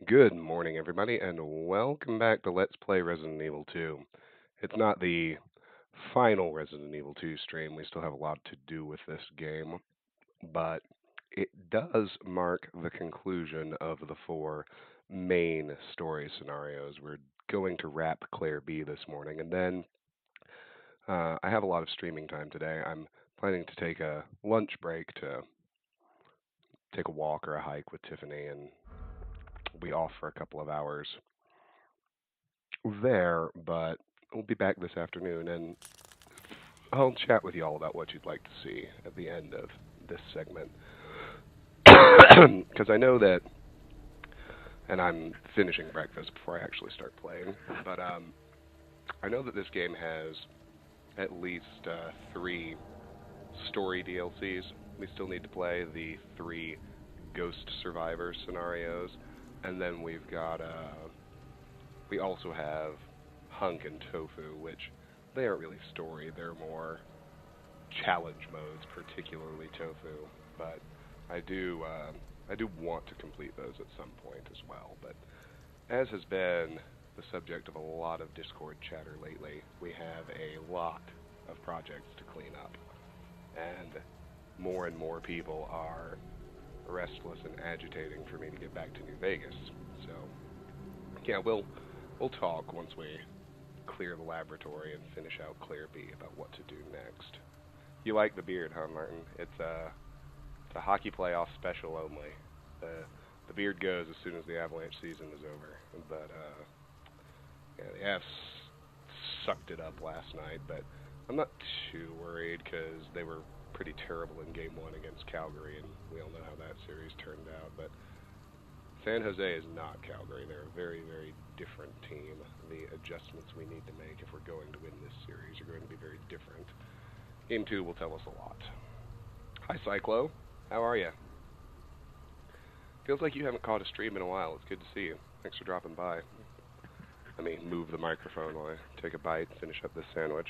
Good morning, everybody, and welcome back to Let's Play Resident Evil 2. It's not the final Resident Evil 2 stream, we still have a lot to do with this game, but it does mark the conclusion of the four main story scenarios. We're going to wrap Claire B this morning, and then I have a lot of streaming time today. I'm planning to take a lunch break to take a walk or a hike with Tiffany, and we'll be off for a couple of hours there, but we'll be back this afternoon and I'll chat with you all about what you'd like to see at the end of this segment. Because I know that, and I'm finishing breakfast before I actually start playing, but I know that this game has at least three story DLCs we still need to play, the three Ghost Survivor scenarios, and then we also have Hunk and Tofu, which they aren't really story, they're more challenge modes, particularly Tofu. But I do I do want to complete those at some point as well. But as has been the subject of a lot of Discord chatter lately, we have a lot of projects to clean up, and more people are restless and agitating for me to get back to New Vegas. So yeah, we'll talk once we clear the laboratory and finish out Claire B about what to do next. You like the beard, huh, Martin? It's a hockey playoff special only. The beard goes as soon as the Avalanche season is over. But yeah, the Avs sucked it up last night, but I'm not too worried because they were pretty terrible in Game 1 against Calgary, and we all know how that series turned out. But San Jose is not Calgary. They're a very, very different team. The adjustments we need to make if we're going to win this series are going to be very different. Game 2 will tell us a lot. Hi, Cyclo. How are you? Feels like you haven't caught a stream in a while. It's good to see you. Thanks for dropping by. Let me move the microphone while I take a bite and finish up this sandwich.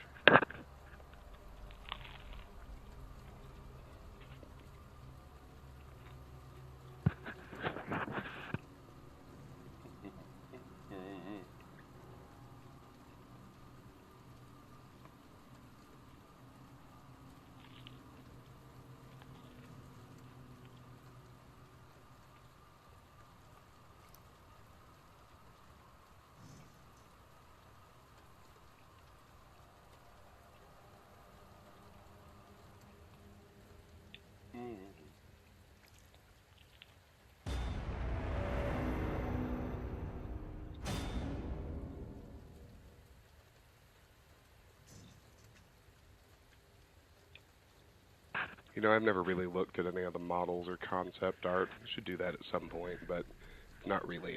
You know, I've never really looked at any of the models or concept art. I should do that at some point, but it's not really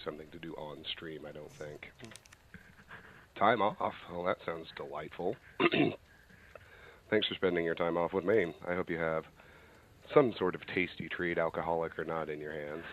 something to do on stream, I don't think. Time off? Well, that sounds delightful. Thanks for spending your time off with me. I hope you have some sort of tasty treat, alcoholic or not, in your hands.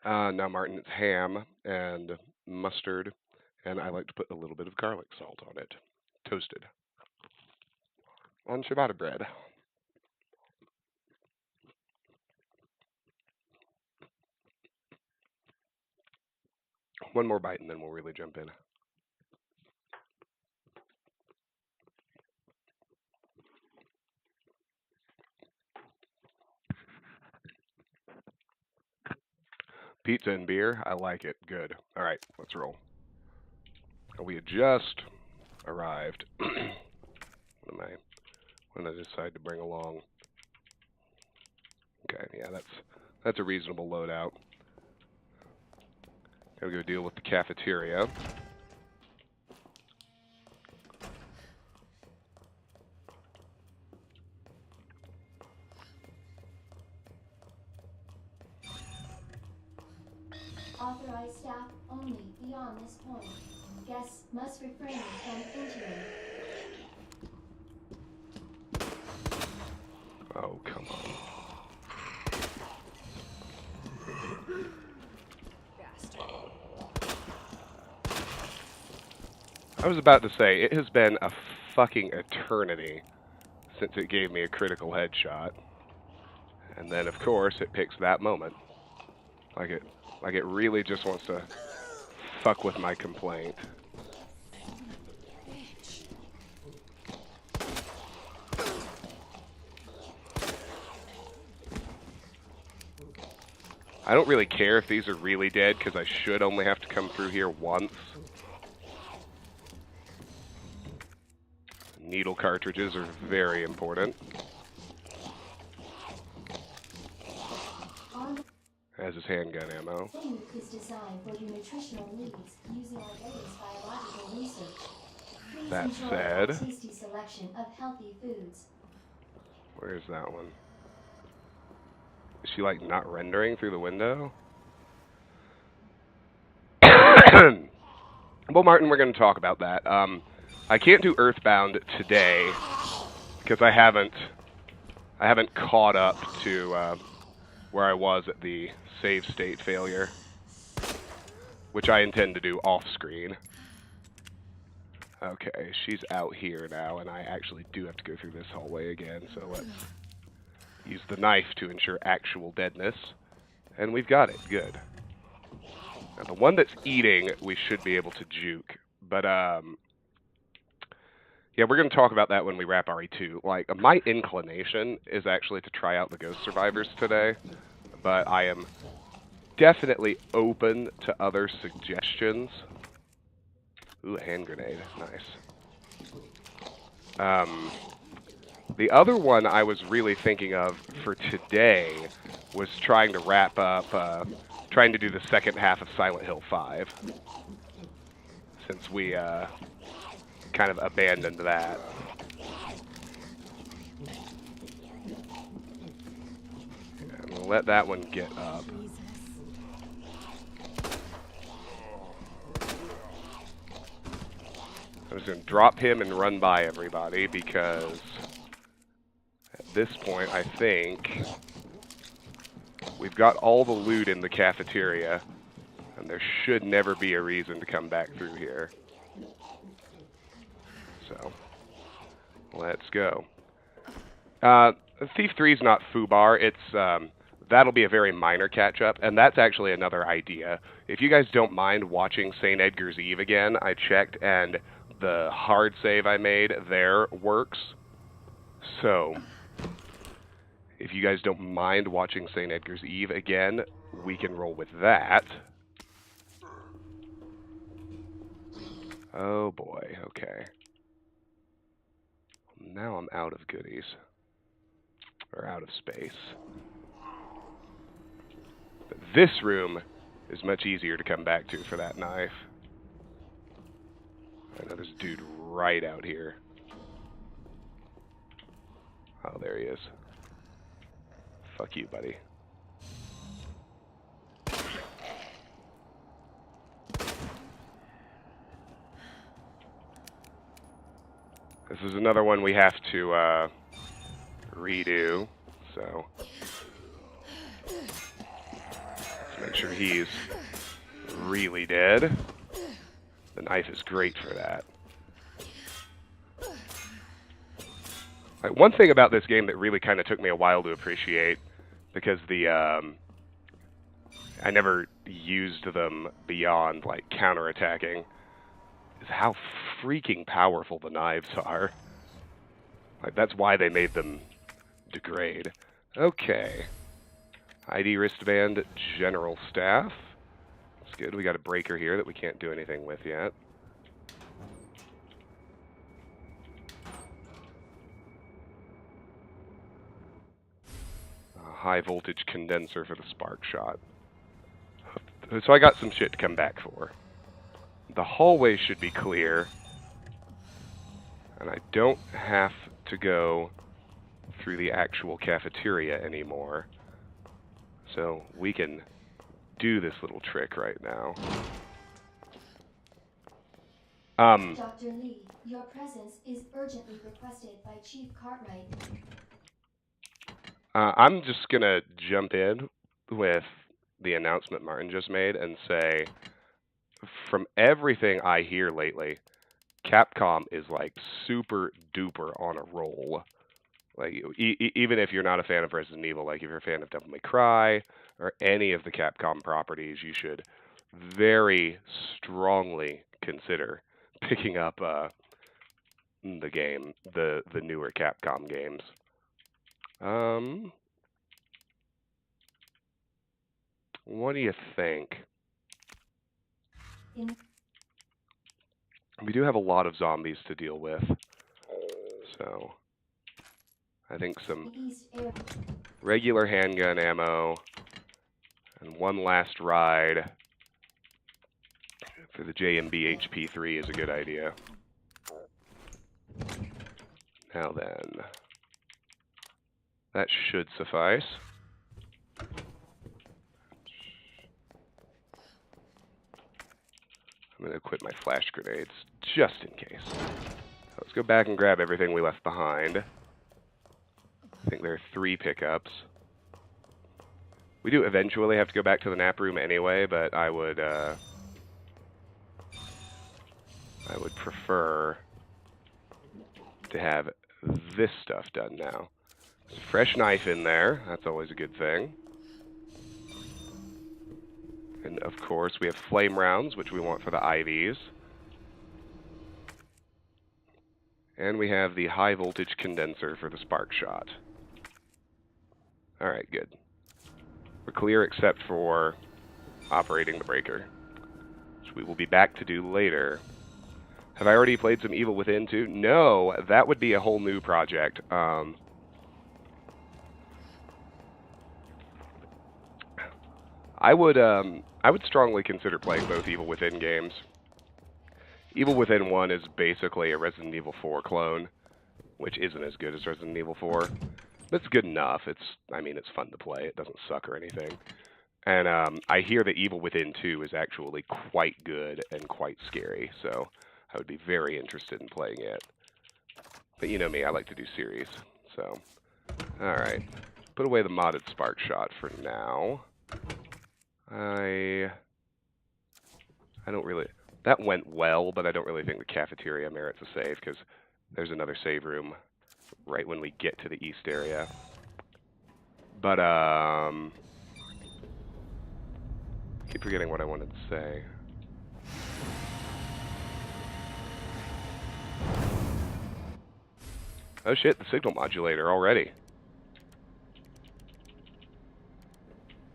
Now, Martin, it's ham and mustard, and I like to put a little bit of garlic salt on it, toasted, on ciabatta bread. One more bite, and then we'll really jump in. Pizza and beer? I like it. Good. Alright, let's roll. We had just arrived. What did I decide to bring along? Okay, yeah, that's a reasonable loadout. Gotta go deal with the cafeteria. Authorized staff only beyond this point. Guests must refrain from entering. Oh, come on. I was about to say, it has been a fucking eternity since it gave me a critical headshot. And then, of course, it picks that moment. Like it really just wants to fuck with my complaint. I don't really care if these are really dead, because I should only have to come through here once. Needle cartridges are very important. As is handgun ammo. Food is designed for your nutritional needs using our latest biological research. Please That enjoy said, a tasty selection of healthy foods. Where's that one? Is she like not rendering through the window? Well, Martin, we're going to talk about that. I can't do Earthbound today because I haven't caught up to where I was at the save state failure, which I intend to do off screen. Okay, she's out here now, and I actually do have to go through this hallway again, so let's use the knife to ensure actual deadness. And we've got it. Good. Now, the one that's eating, we should be able to juke. But, yeah, we're going to talk about that when we wrap RE2. Like, my inclination is actually to try out the Ghost Survivors today, but I am definitely open to other suggestions. Ooh, a hand grenade. Nice. The other one I was really thinking of for today was trying to wrap up, trying to do the second half of Silent Hill 5. Since we kind of abandoned that. And we'll let that one get up. I'm just going to drop him and run by everybody because at this point I think we've got all the loot in the cafeteria and there should never be a reason to come back through here. So, let's go. Thief 3 is not FUBAR. It's, that'll be a very minor catch-up, and that's actually another idea. If you guys don't mind watching St. Edgar's Eve again, I checked, and the hard save I made there works. So, if you guys don't mind watching St. Edgar's Eve again, we can roll with that. Oh boy, okay. Now I'm out of goodies. Or out of space. But this room is much easier to come back to for that knife. I know there's a dude right out here. Oh, there he is. Fuck you, buddy. This is another one we have to redo, so let's make sure he's really dead. The knife is great for that. Like, one thing about this game that really kind of took me a while to appreciate, because the I never used them beyond like counterattacking, is how freaking powerful the knives are. Like, that's why they made them degrade. Okay. ID wristband, general staff. That's good. We got a breaker here that we can't do anything with yet. A high voltage condenser for the spark shot. So I got some shit to come back for. The hallway should be clear. And I don't have to go through the actual cafeteria anymore. So we can do this little trick right now. Dr. Lee, your presence is urgently requested by Chief Cartwright. I'm just gonna jump in with the announcement Martin just made and say, from everything I hear lately, Capcom is like super duper on a roll. Like even if you're not a fan of Resident Evil, like if you're a fan of Devil May Cry or any of the Capcom properties, you should very strongly consider picking up the game, the newer Capcom games. What do you think? We do have a lot of zombies to deal with, so I think some regular handgun ammo and one last ride for the JMB HP3 is a good idea. Now then, that should suffice. I'm going to equip my flash grenades, just in case. Let's go back and grab everything we left behind. I think there are 3 pickups. We do eventually have to go back to the nap room anyway, but I would prefer to have this stuff done now. There's a fresh knife in there. That's always a good thing. And of course, we have flame rounds, which we want for the IVs. And we have the high voltage condenser for the spark shot. Alright, good. We're clear except for operating the breaker, which we will be back to do later. Have I already played some Evil Within 2? No, that would be a whole new project. I would strongly consider playing both Evil Within games. Evil Within 1 is basically a Resident Evil 4 clone, which isn't as good as Resident Evil 4. It's good enough. I mean, it's fun to play. It doesn't suck or anything. And I hear that Evil Within 2 is actually quite good and quite scary, so I would be very interested in playing it. But you know me, I like to do series, so. Alright. Put away the modded spark shot for now. I don't really... That went well, but I don't really think the cafeteria merits a save, because there's another save room right when we get to the east area. But, keep forgetting what I wanted to say. Oh shit, the signal modulator already.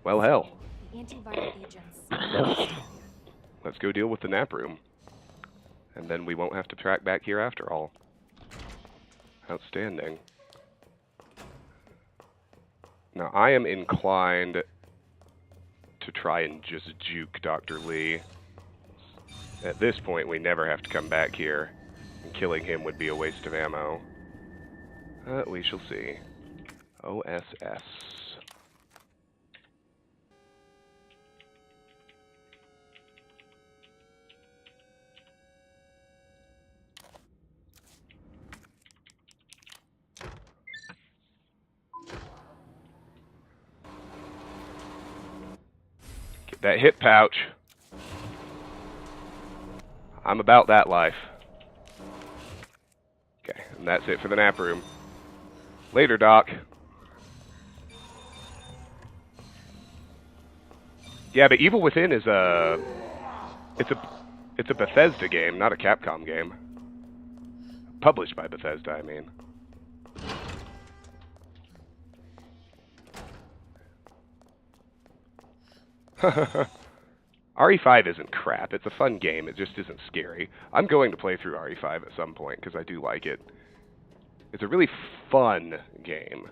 Well, hell. Antiviral agents. Let's go deal with the nap room. And then we won't have to track back here after all. Outstanding. Now, I am inclined to try and just juke Dr. Lee. At this point, we never have to come back here. And killing him would be a waste of ammo. We shall see. OSS. Get that hip pouch. I'm about that life. Okay, and that's it for the nap room. Later, Doc. Yeah, but Evil Within is it's a Bethesda game, not a Capcom game. Published by Bethesda, I mean. RE5 isn't crap. It's a fun game. It just isn't scary. I'm going to play through RE5 at some point because I do like it. It's a really fun game.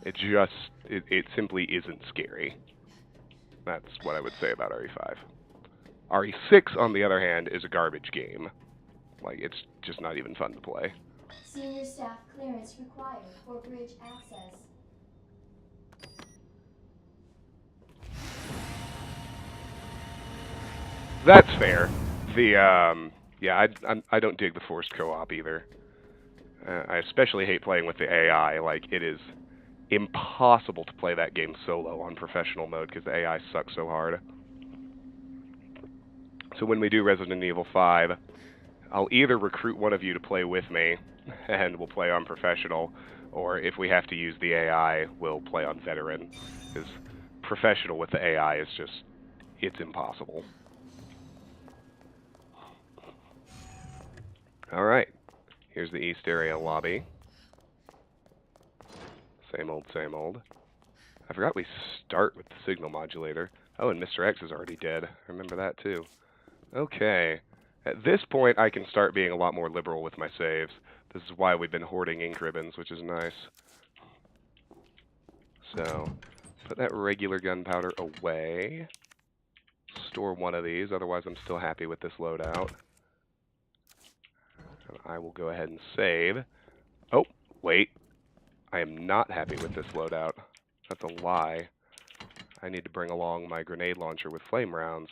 It simply isn't scary. That's what I would say about RE5. RE6, on the other hand, is a garbage game. Like, it's just not even fun to play. Senior staff clearance required for bridge access. That's fair. Yeah, I don't dig the forced co-op either. I especially hate playing with the AI. Like, it is impossible to play that game solo on professional mode because the AI sucks so hard. So when we do Resident Evil 5, I'll either recruit one of you to play with me, and we'll play on professional, or if we have to use the AI, we'll play on veteran. Because professional with the AI is just, it's impossible. Alright, here's the East Area lobby. Same old, same old. I forgot we start with the signal modulator. Oh, and Mr. X is already dead. I remember that too. Okay. At this point, I can start being a lot more liberal with my saves. This is why we've been hoarding ink ribbons, which is nice. So, put that regular gunpowder away. Store one of these, otherwise I'm still happy with this loadout. And I will go ahead and save. Oh, wait. I am not happy with this loadout. That's a lie. I need to bring along my grenade launcher with flame rounds.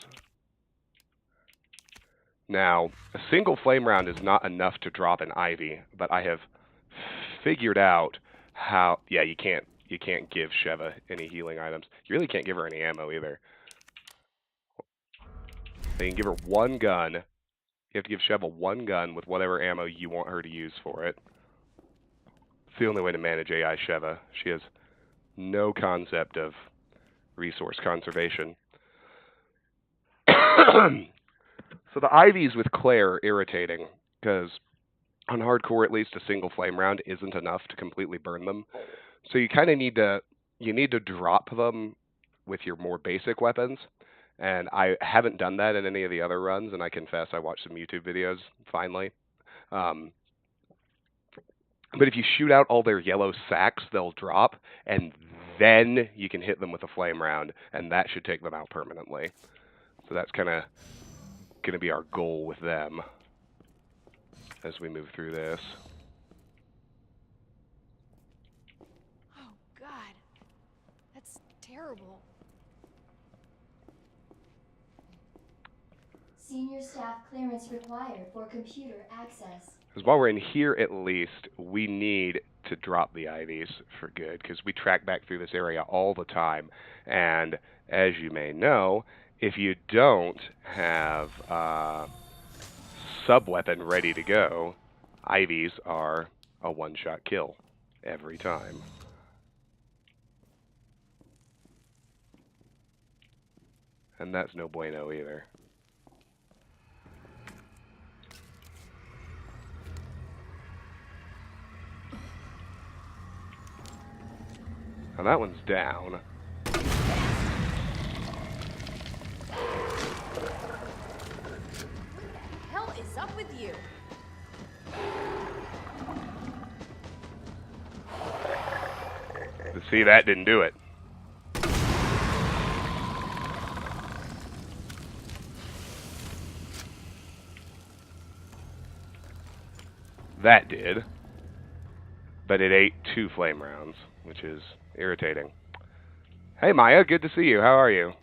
Now, a single flame round is not enough to drop an Ivy, but I have figured out how... Yeah, you can't give Sheva any healing items. You really can't give her any ammo either. So you can give her one gun. You have to give Sheva one gun with whatever ammo you want her to use for it. It's the only way to manage AI Sheva. She has no concept of resource conservation. So the Ivies with Claire are irritating, because on hardcore at least a single flame round isn't enough to completely burn them. So you kind of need to drop them with your more basic weapons, and I haven't done that in any of the other runs, and I confess I watched some YouTube videos, finally. But if you shoot out all their yellow sacks, they'll drop, and then you can hit them with a flame round, and that should take them out permanently. So that's kind of going to be our goal with them as we move through this. Oh, God. That's terrible. Senior staff clearance required for computer access. Because while we're in here, at least, we need to drop the Ivies for good, because we track back through this area all the time. And as you may know, if you don't have sub-weapon ready to go, Ivies are a one-shot kill every time. And that's no bueno either. Now that one's down. What the hell is up with you? But see, that didn't do it. That did. But it ate 2 flame rounds, which is irritating. Hey Maya, good to see you. How are you?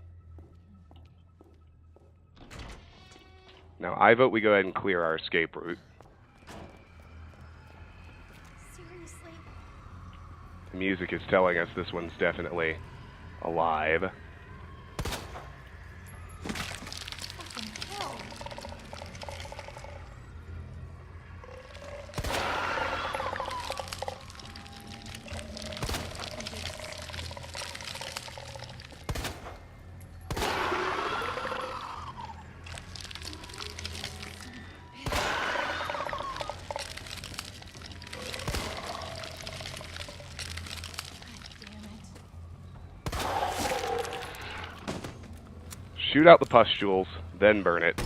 Now I vote we go ahead and clear our escape route. Seriously? The music is telling us this one's definitely alive. Fucking hell. God damn it. Shoot out the pustules, then burn it.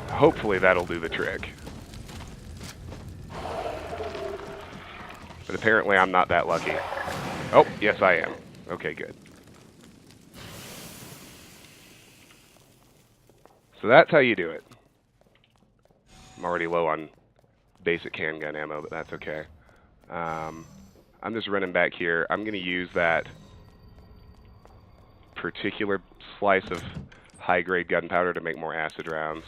Hopefully that'll do the trick. But apparently I'm not that lucky. Oh, yes I am. Okay, good. So that's how you do it. I'm already low on basic handgun ammo, but that's okay. I'm just running back here. I'm going to use that particular slice of high-grade gunpowder to make more acid rounds.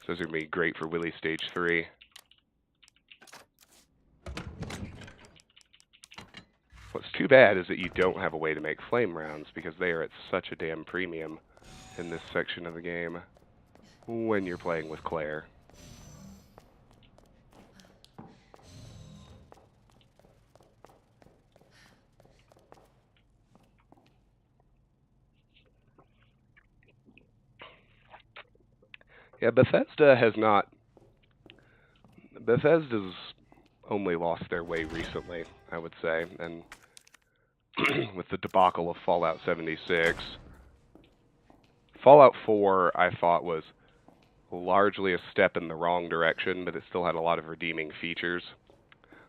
So those are going to be great for Willy Stage 3. What's too bad is that you don't have a way to make flame rounds, because they are at such a damn premium in this section of the game when you're playing with Claire. Yeah, Bethesda's only lost their way recently, I would say, and with the debacle of Fallout 76. Fallout 4, I thought, was largely a step in the wrong direction, but it still had a lot of redeeming features.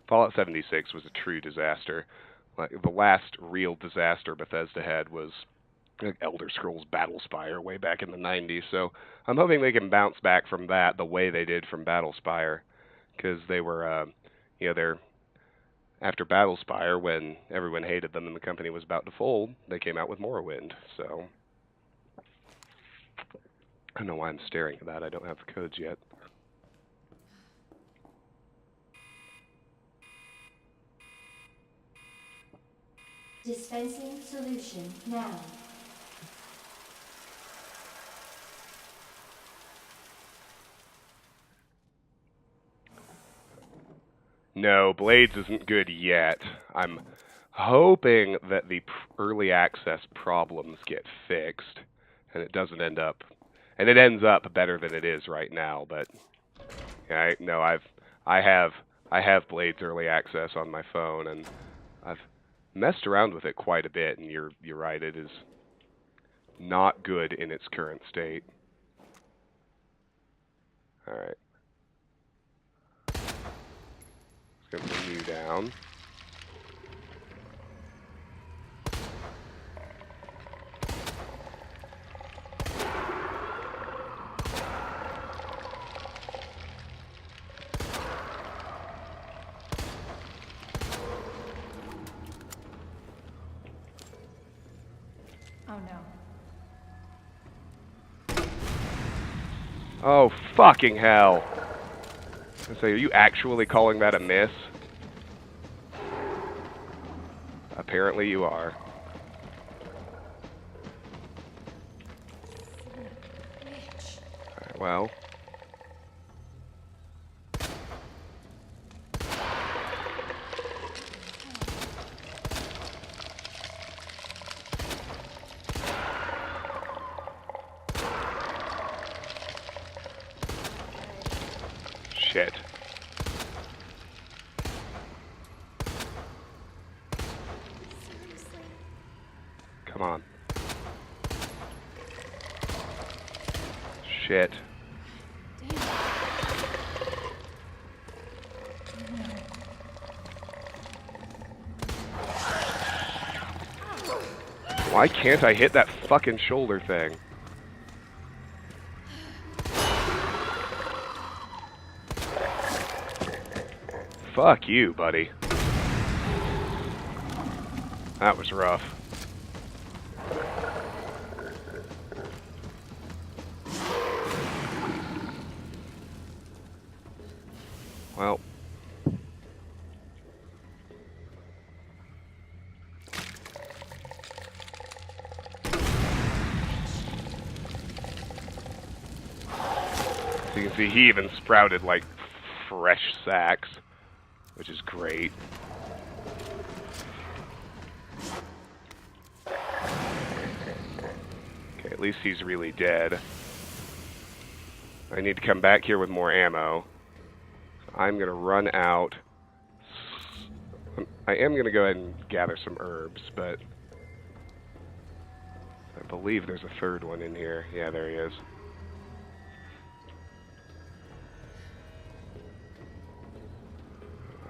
Fallout 76 was a true disaster. Like, the last real disaster Bethesda had was Elder Scrolls Battlespire way back in the 90s, so I'm hoping they can bounce back from that the way they did from Battlespire, because they were, they're after Battlespire, when everyone hated them and the company was about to fold, they came out with Morrowind, so I don't know why I'm staring at that. I don't have the codes yet. Dispensing solution now. No, Blades isn't good yet. I'm hoping that the early access problems get fixed, and it doesn't end up, and it ends up better than it is right now. But yeah, I have Blades early access on my phone, and I've messed around with it quite a bit. And you're right, it is not good in its current state. All right. Gonna bring you down. Oh no. Oh, fucking hell. I say, are you actually calling that a miss? Apparently you are. Alright, well. Shit. Seriously? Come on. Shit. Damn. Why can't I hit that fucking shoulder thing? Fuck you, buddy. That was rough. Well. So you can see he even sprouted like fresh sacks, which is great. Okay, at least he's really dead. I need to come back here with more ammo. I'm going to run out. I am going to go ahead and gather some herbs, but I'm believe there's a third one in here. Yeah, there he is.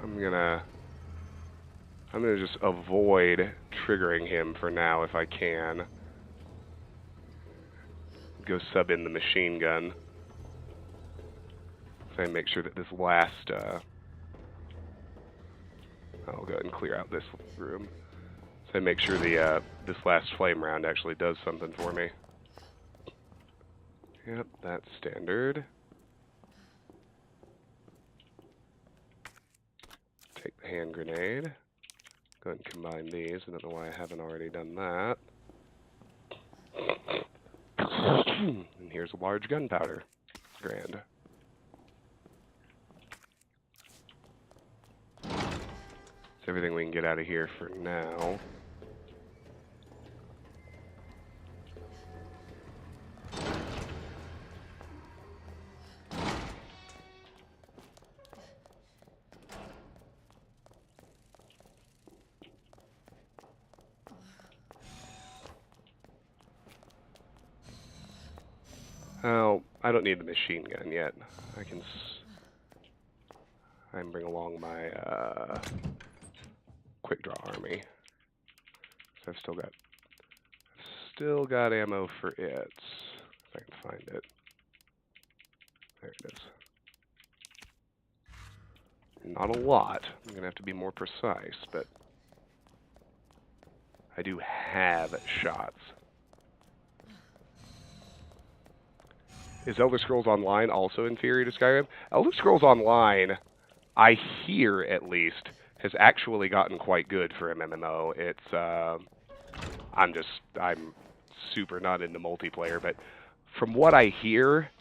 I'm gonna just avoid triggering him for now if I can. Go sub in the machine gun. So I make sure that this last, I'll go ahead and clear out this room. So I make sure the, this last flame round actually does something for me. Yep, that's standard. Take the hand grenade. Go ahead and combine these. I don't know why I haven't already done that. And here's a large gunpowder. Grand. That's everything we can get out of here for now. Oh, I don't need the machine gun yet. I can bring along my quick draw army. So I've still got ammo for it. If I can find it. There it is. Not a lot. I'm gonna have to be more precise, but I do have shots. Is Elder Scrolls Online also inferior to Skyrim? Elder Scrolls Online, I hear at least, has actually gotten quite good for MMO. It's, I'm super not into multiplayer, but from what I hear,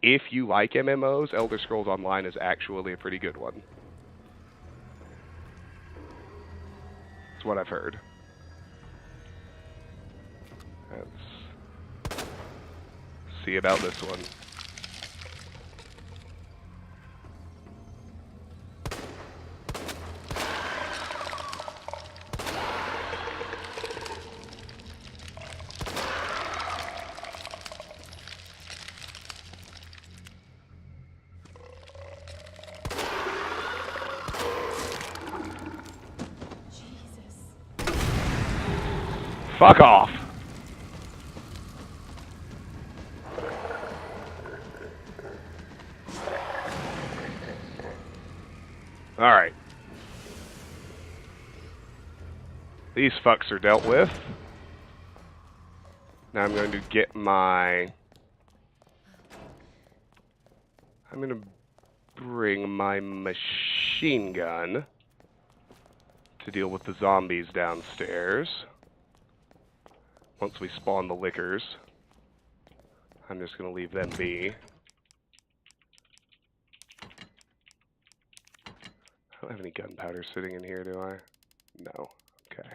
if you like MMOs, Elder Scrolls Online is actually a pretty good one. That's what I've heard. Let's see about this one. Fuck off! Alright. These fucks are dealt with. Now I'm going to get my... I'm going to bring my machine gun to deal with the zombies downstairs. Once we spawn the lickers, I'm just going to leave them be. I don't have any gunpowder sitting in here, do I? No. Okay.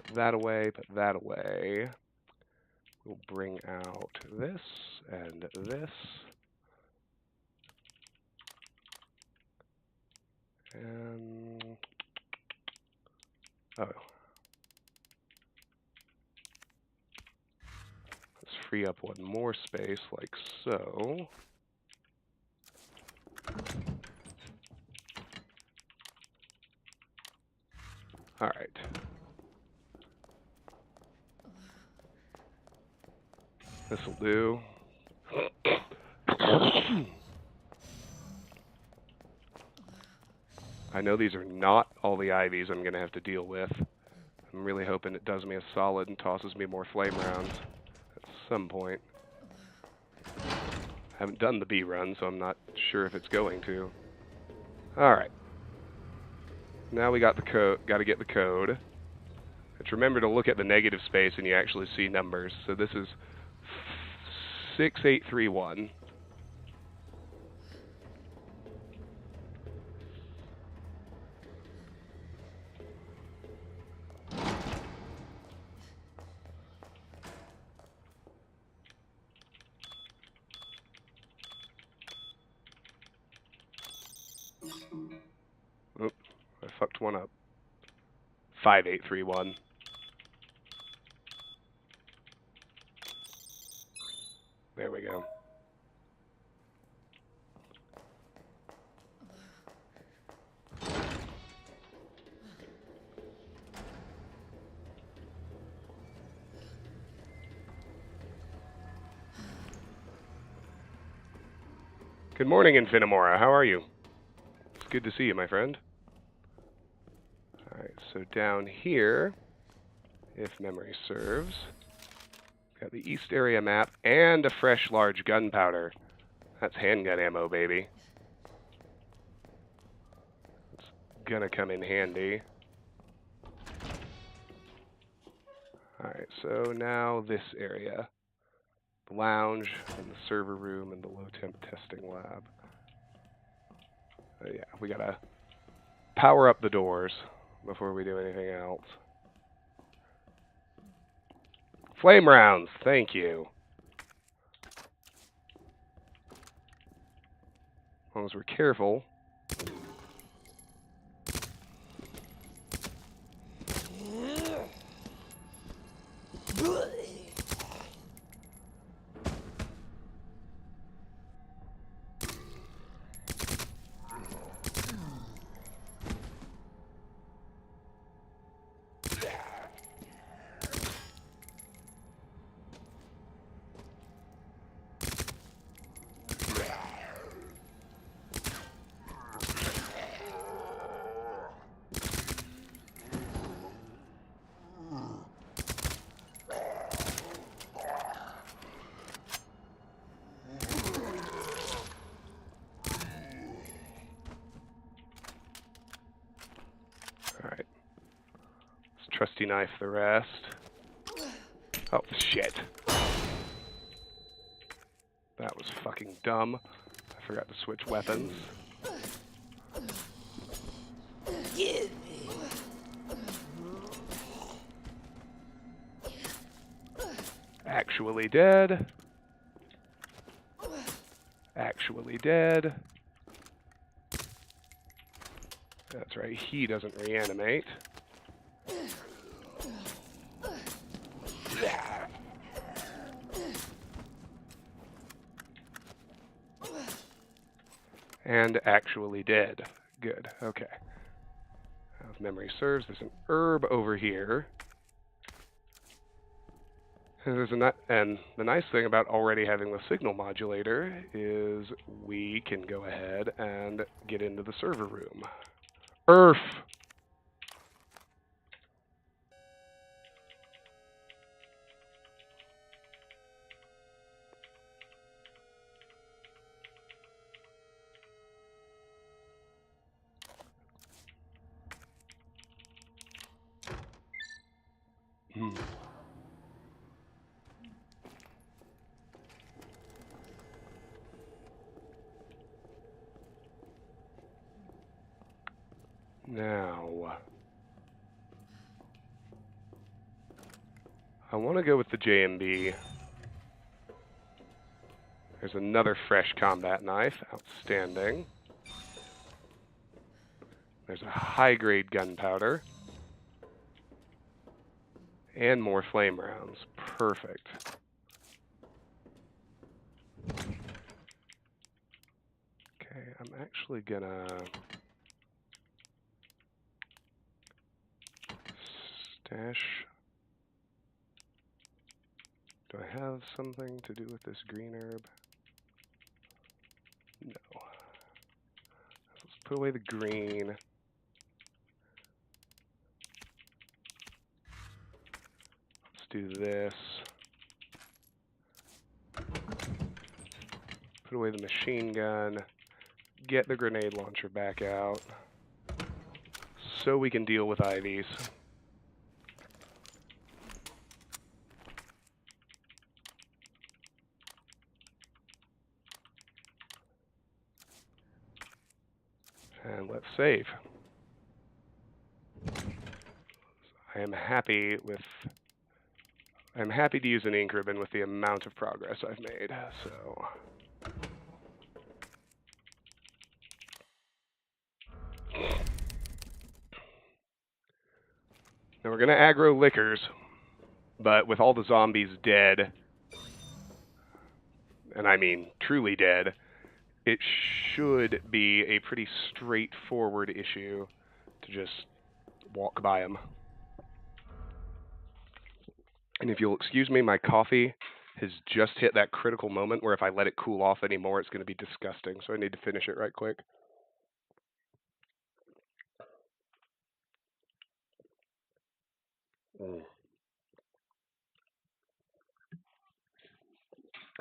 Put that away, put that away. We'll bring out this and this. And... oh. Let's free up one more space, like so. Alright. This'll do. I know these are not all the ivies I'm going to have to deal with. I'm really hoping it does me a solid and tosses me more flame rounds at some point. I haven't done the B run, so I'm not sure if it's going to. Alright. Now we got the code. Got to get the code. But remember to look at the negative space and you actually see numbers. So this is 6831. Oop, I fucked one up. 5831. There we go. Good morning, Infinimora. How are you? It's good to see you, my friend. Alright, so down here, if memory serves, got the East Area map and a fresh large gunpowder. That's handgun ammo, baby. It's gonna come in handy. Alright, so now this area. The lounge, and the server room, and the low-temp testing lab. Yeah, we gotta power up the doors before we do anything else. Flame rounds, thank you. As long as we're careful. Alright. Let's trusty knife the rest. Oh, shit. That was fucking dumb. I forgot to switch weapons. Actually dead. Actually dead. That's right, he doesn't reanimate. And actually dead. Good, okay. If memory serves, there's an herb over here. And the nice thing about already having the signal modulator is we can go ahead and get into the server room. Earth! Now, I want to go with the JMB. There's another fresh combat knife. Outstanding. There's a high-grade gunpowder. And more flame rounds. Perfect. Okay, I'm actually gonna stash. Do I have something to do with this green herb? No. Let's put away the green. Let's do this. Put away the machine gun. Get the grenade launcher back out. So we can deal with IVs. And let's save. I'm happy to use an ink ribbon with the amount of progress I've made, so. Now we're gonna aggro liquors, but with all the zombies dead, and I mean truly dead, it should be a pretty straightforward issue to just walk by him. And if you'll excuse me, my coffee has just hit that critical moment where if I let it cool off anymore, it's going to be disgusting. So I need to finish it right quick.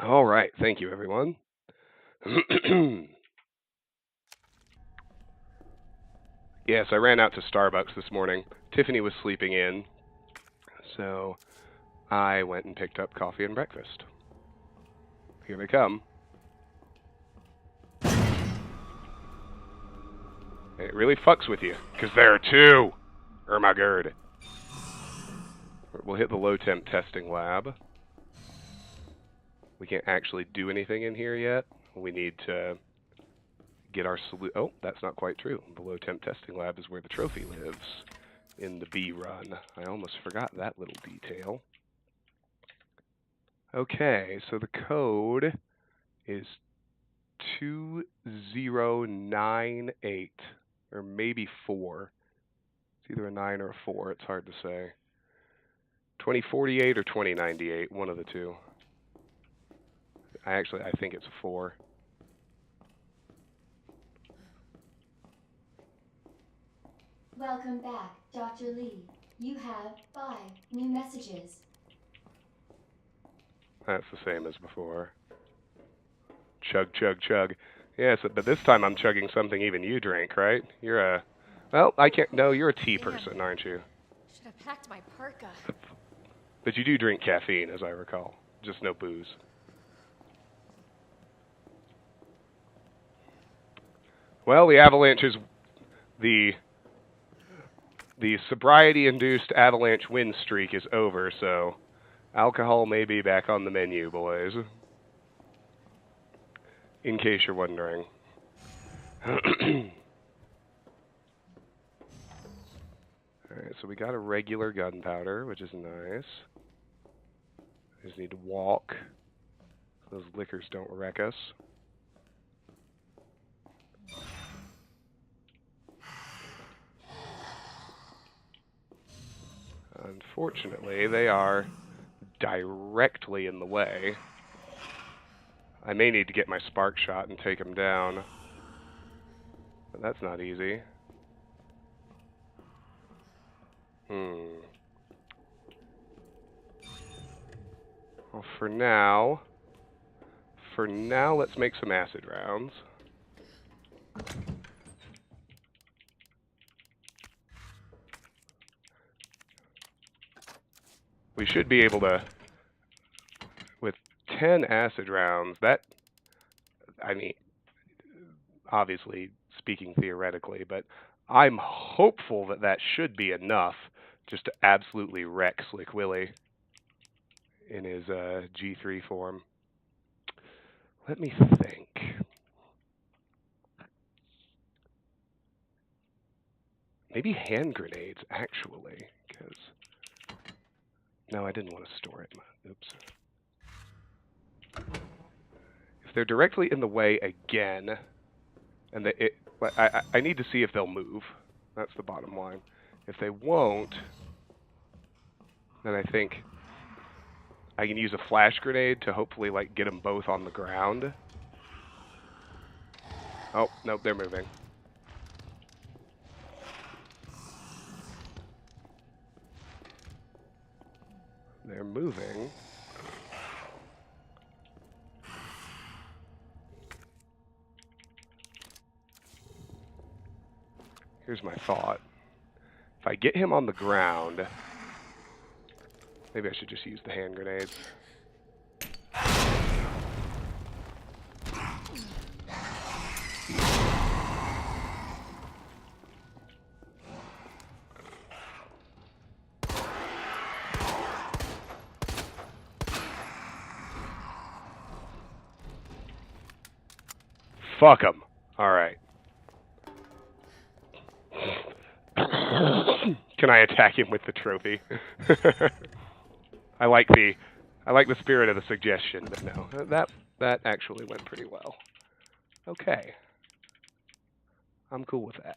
All right. Thank you, everyone. Yes, I ran out to Starbucks this morning. Tiffany was sleeping in, so I went and picked up coffee and breakfast. Here they come. It really fucks with you, because there are two. Oh my god. We'll hit the low temp testing lab. We can't actually do anything in here yet. We need to get our Oh, that's not quite true. The low temp testing lab is where the trophy lives in the B run. I almost forgot that little detail. Okay, so the code is 2098, or maybe 4. It's either a 9 or a 4. It's hard to say. 2048 or 2098, one of the two. I think it's a 4. Welcome back, Dr. Lee. You have 5 new messages. That's the same as before. Chug, chug, chug. Yes, but this time I'm chugging something even you drink, right? You're a... Well, I can't... No, you're a tea person, aren't you? Should have packed my parka. But you do drink caffeine, as I recall. Just no booze. Well, the avalanche is... The sobriety-induced avalanche win streak is over, so... Alcohol may be back on the menu, boys. In case you're wondering. Alright, so we got a regular gunpowder, which is nice. I just need to walk. So those liquors don't wreck us. Unfortunately, they are directly in the way. I may need to get my spark shot and take them down. But that's not easy. Well, for now, let's make some acid rounds. We should be able to, with 10 acid rounds, I mean, obviously speaking theoretically, but I'm hopeful that that should be enough just to absolutely wreck Slick Willy in his G3 form. Let me think. Maybe hand grenades, actually, because... No, I didn't want to store it. Oops. If they're directly in the way again, and I need to see if they'll move. That's the bottom line. If they won't, then I think I can use a flash grenade to hopefully like get them both on the ground. Oh, nope, they're moving. They're moving. Here's my thought. If I get him on the ground, maybe I should just use the hand grenades. Fuck him. Alright. Can I attack him with the trophy? I like the spirit of the suggestion, but no. That actually went pretty well. Okay. I'm cool with that.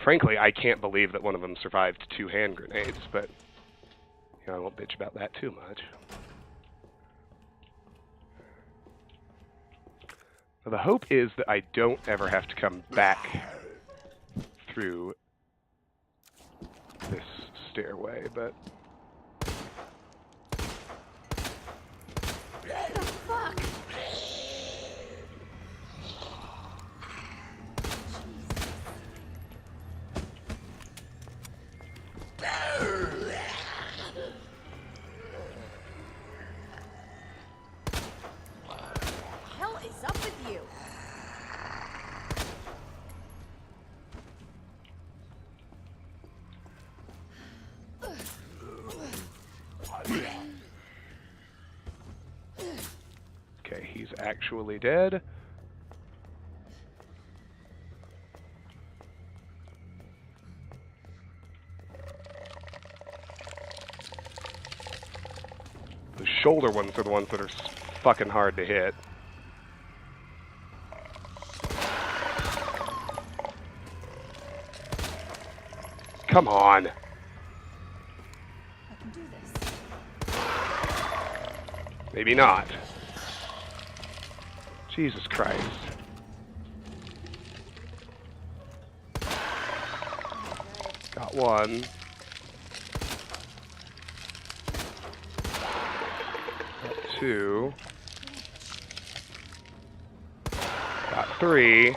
Frankly, I can't believe that one of them survived 2 hand grenades, but you know, I won't bitch about that too much. Now, the hope is that I don't ever have to come back through this stairway, but... What the fuck? Hell is up with you? Okay, he's actually dead. The shoulder ones are the ones that are fucking hard to hit. Come on. I can do this. Maybe not. Jesus Christ. Got one. Got 2. Got 3.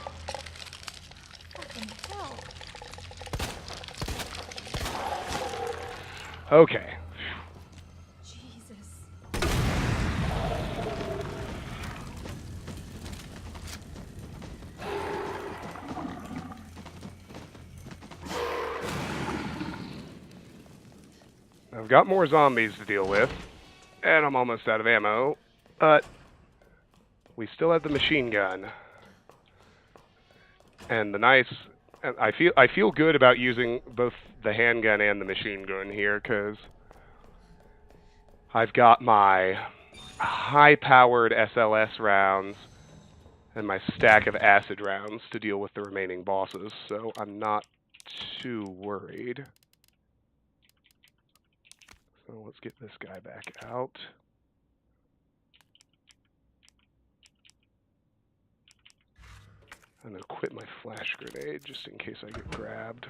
Fucking hell. Okay. Jesus. I've got more zombies to deal with, and I'm almost out of ammo, but we still have the machine gun. And the nice... I feel good about using both the handgun and the machine gun here, because I've got my high-powered SLS rounds and my stack of acid rounds to deal with the remaining bosses, so I'm not too worried. So let's get this guy back out. I'm going to quit my flash grenade just in case I get grabbed.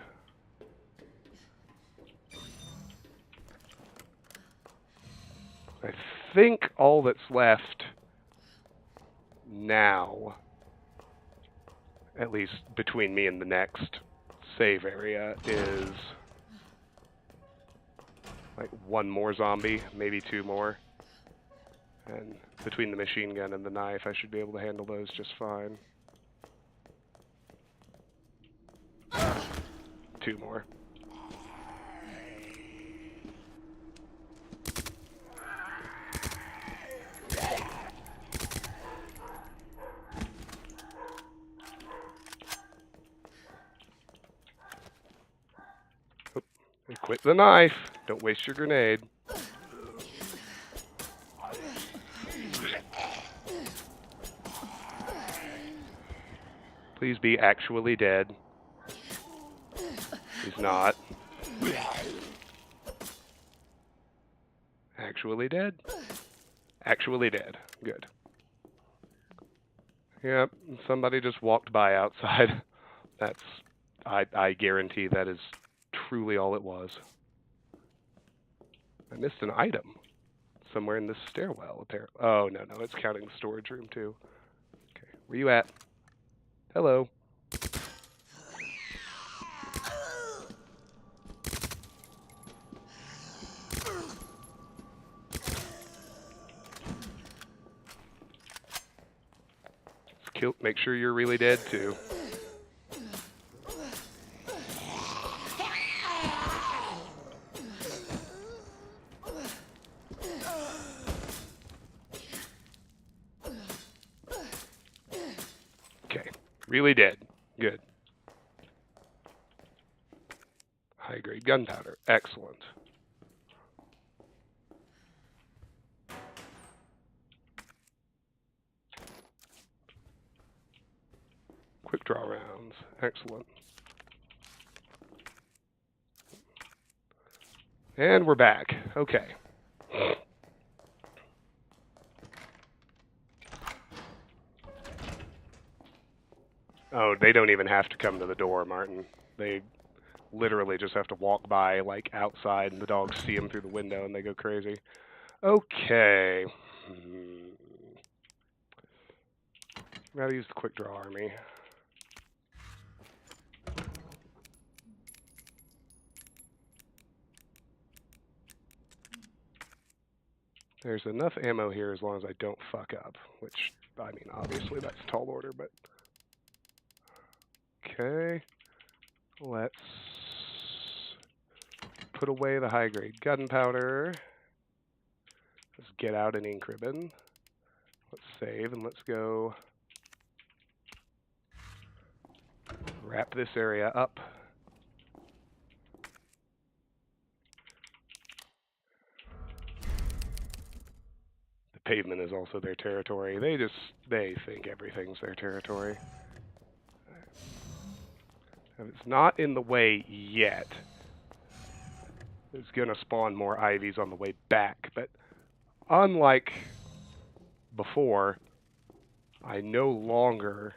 I think all that's left now, at least between me and the next save area, is like 1 more zombie, maybe 2 more. And between the machine gun and the knife, I should be able to handle those just fine. 2 more. Oh, and quit the knife. Don't waste your grenade. Please be actually dead. He's not. Actually dead? Actually dead. Good. Yep, somebody just walked by outside. That's... I guarantee that is truly all it was. I missed an item. Somewhere in this stairwell, apparently. Oh, no, it's counting the storage room, too. Okay, where you at? Hello. Make sure you're really dead, too. Really did. Good. High-grade gunpowder. Excellent. Quick draw rounds. Excellent. And we're back. Okay. Oh, they don't even have to come to the door, Martin. They literally just have to walk by, like, outside, and the dogs see them through the window, and they go crazy. Okay. Gotta use the quick draw army. There's enough ammo here as long as I don't fuck up, which, I mean, obviously that's tall order, but... Okay. Let's put away the high-grade gunpowder. Let's get out an ink ribbon. Let's save, and let's go wrap this area up. The pavement is also their territory. They think everything's their territory. If it's not in the way yet, it's going to spawn more ivies on the way back, but unlike before, I no longer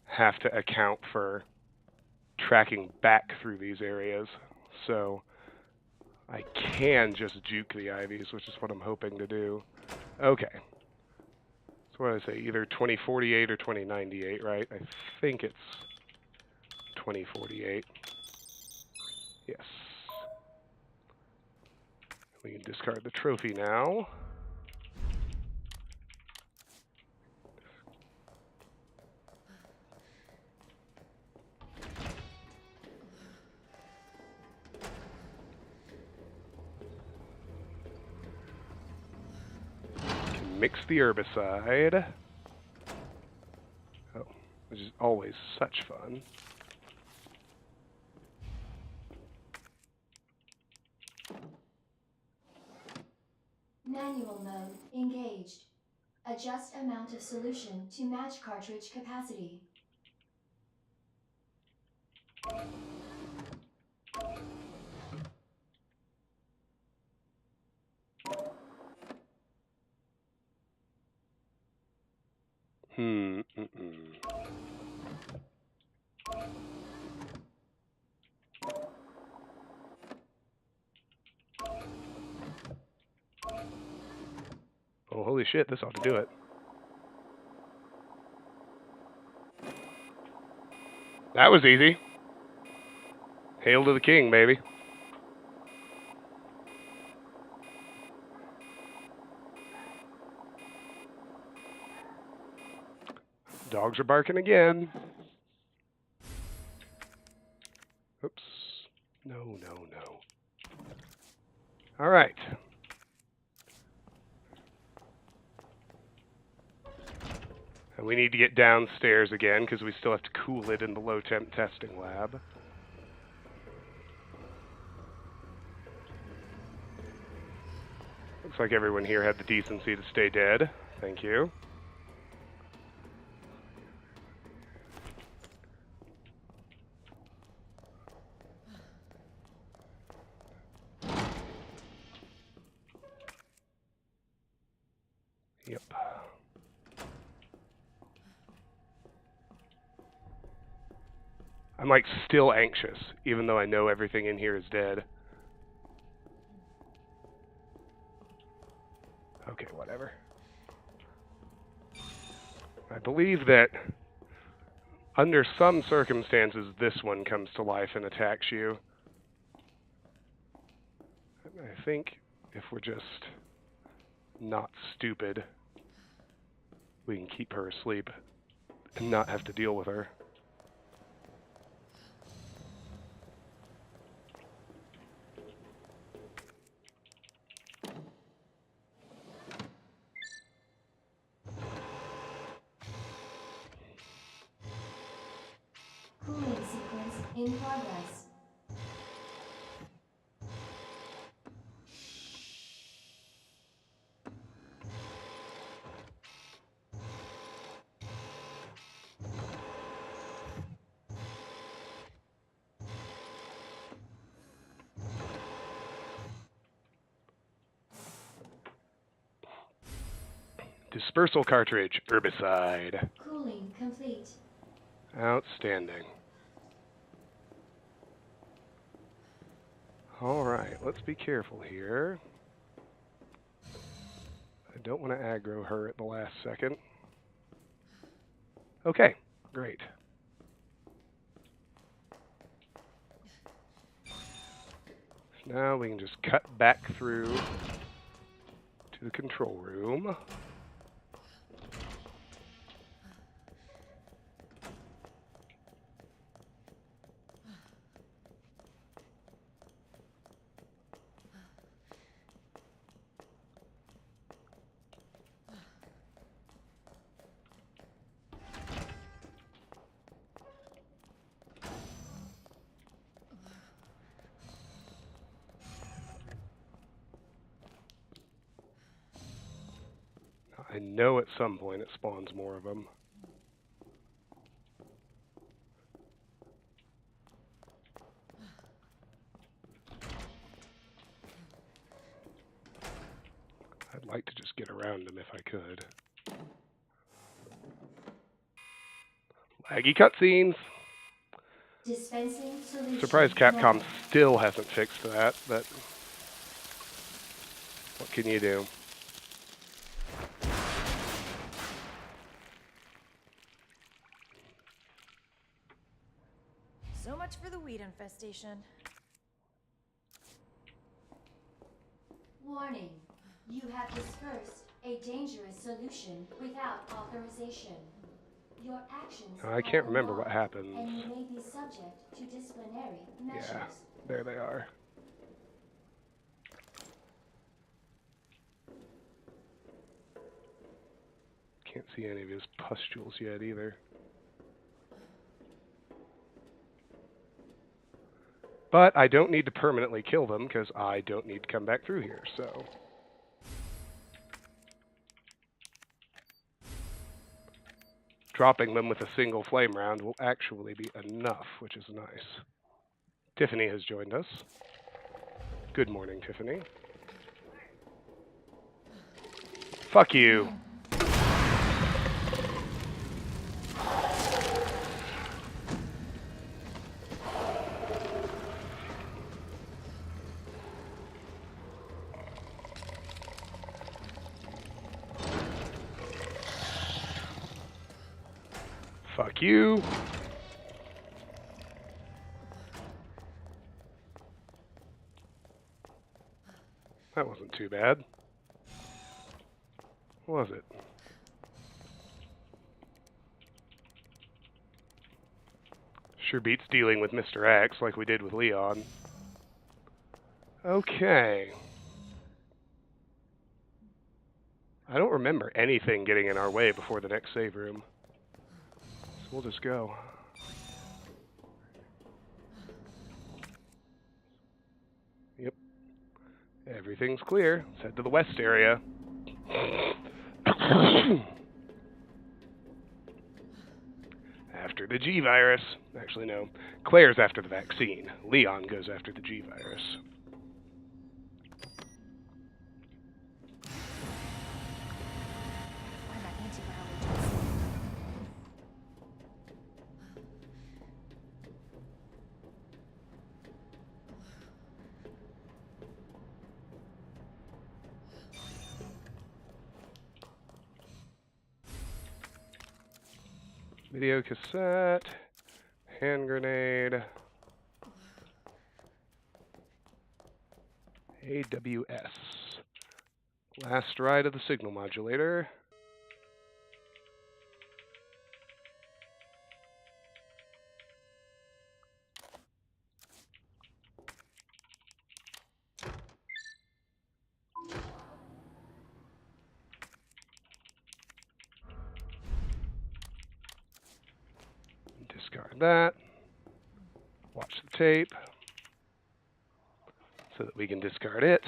have to account for tracking back through these areas, so I can just juke the ivies, which is what I'm hoping to do. Okay. So what did I say? Either 2048 or 2098, right? I think it's 2048. Yes. We can discard the trophy now. Mix the herbicide. Oh, which is always such fun. Manual mode engaged. Adjust amount of solution to match cartridge capacity. Oh, holy shit, this ought to do it. That was easy. Hail to the king, baby. Dogs are barking again. Oops. No, no, no. All right. And we need to get downstairs again because we still have to cool it in the low temp testing lab. Looks like everyone here had the decency to stay dead. Thank you. Yep. I'm like still anxious, even though I know everything in here is dead. Okay, whatever. I believe that under some circumstances this one comes to life and attacks you. I think if we're just not stupid, we can keep her asleep and not have to deal with her. In progress. Dispersal cartridge, herbicide. Cooling complete. Outstanding. Alright, let's be careful here. I don't want to aggro her at the last second. Okay, great. Now we can just cut back through to the control room. I know at some point it spawns more of them. I'd like to just get around them if I could. Laggy cutscenes. Dispensing solution. Surprised Capcom Ready. still hasn't fixed that, but what can you do? So much for the weed infestation. Warning. You have dispersed a dangerous solution without authorization. Your actions I can't are remember what unlawful, happens. and you may be subject to disciplinary measures. Yeah, there they are. Can't see any of his pustules yet either. But I don't need to permanently kill them because I don't need to come back through here, so. Dropping them with a single flame round will actually be enough, which is nice. Tiffany has joined us. Good morning, Tiffany. Fuck you. Fuck you. That wasn't too bad. Was it? Sure beats dealing with Mr. X like we did with Leon. Okay. I don't remember anything getting in our way before the next save room. So we'll just go. Yep. Everything's clear. Let's head to the west area. After the G-Virus. Actually, no. Claire's after the vaccine. Leon goes after the G-Virus. Find that antiviral agent. Video cassette. Hand grenade. AWS. Last ride of the signal modulator. Discard that. Watch tape so that we can discard it.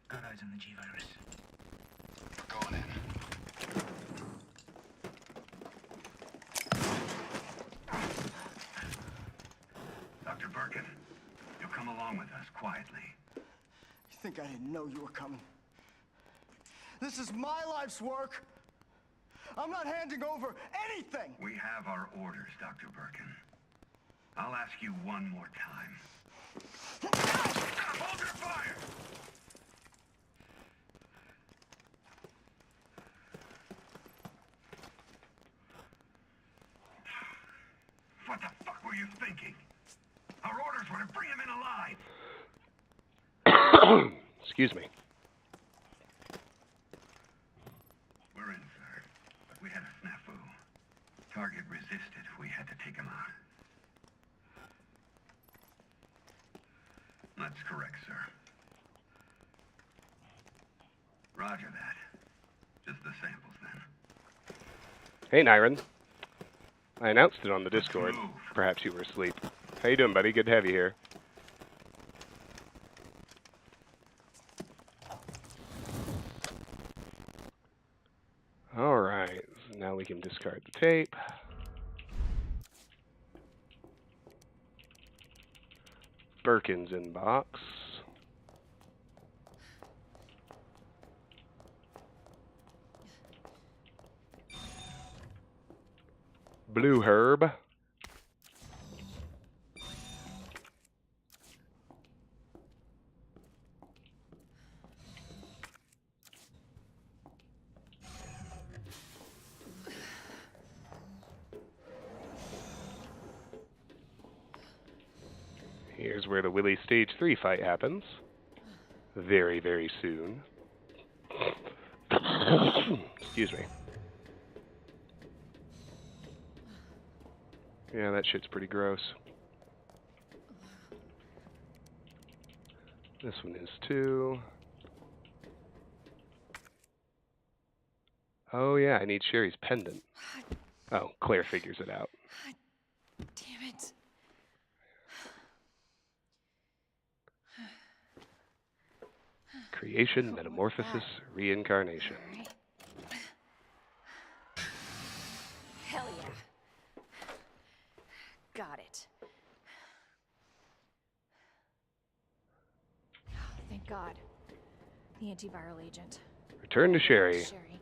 Got eyes on the G-Virus. We're going in. Dr. Birkin, you'll come along with us quietly. You think I didn't know you were coming? This is my life's work. I'm not handing over anything. We have our orders, Dr. Birkin. I'll ask you one more time. Hold your fire! What the fuck were you thinking? Our orders were to bring him in alive. Excuse me. We're in, sir. But we had a snafu. Target resisted. We had to take him out. That's correct, sir. Roger that. Just the samples, then. Hey, Nyron. I announced it on the Discord. Move. Perhaps you were asleep. How you doing, buddy? Good to have you here. All right. So now we can discard the tape. Birkin's inbox. Blue Herb. Here's where the Willy Stage 3 fight happens. Very, very soon. Excuse me. Yeah, that shit's pretty gross. This one is too. Oh yeah, I need Sherry's pendant. Oh, Claire figures it out. Damn it. Creation, metamorphosis, reincarnation. All right. Hell yeah. Got it. Oh, thank God. The antiviral agent. Return to Sherry. Sherry.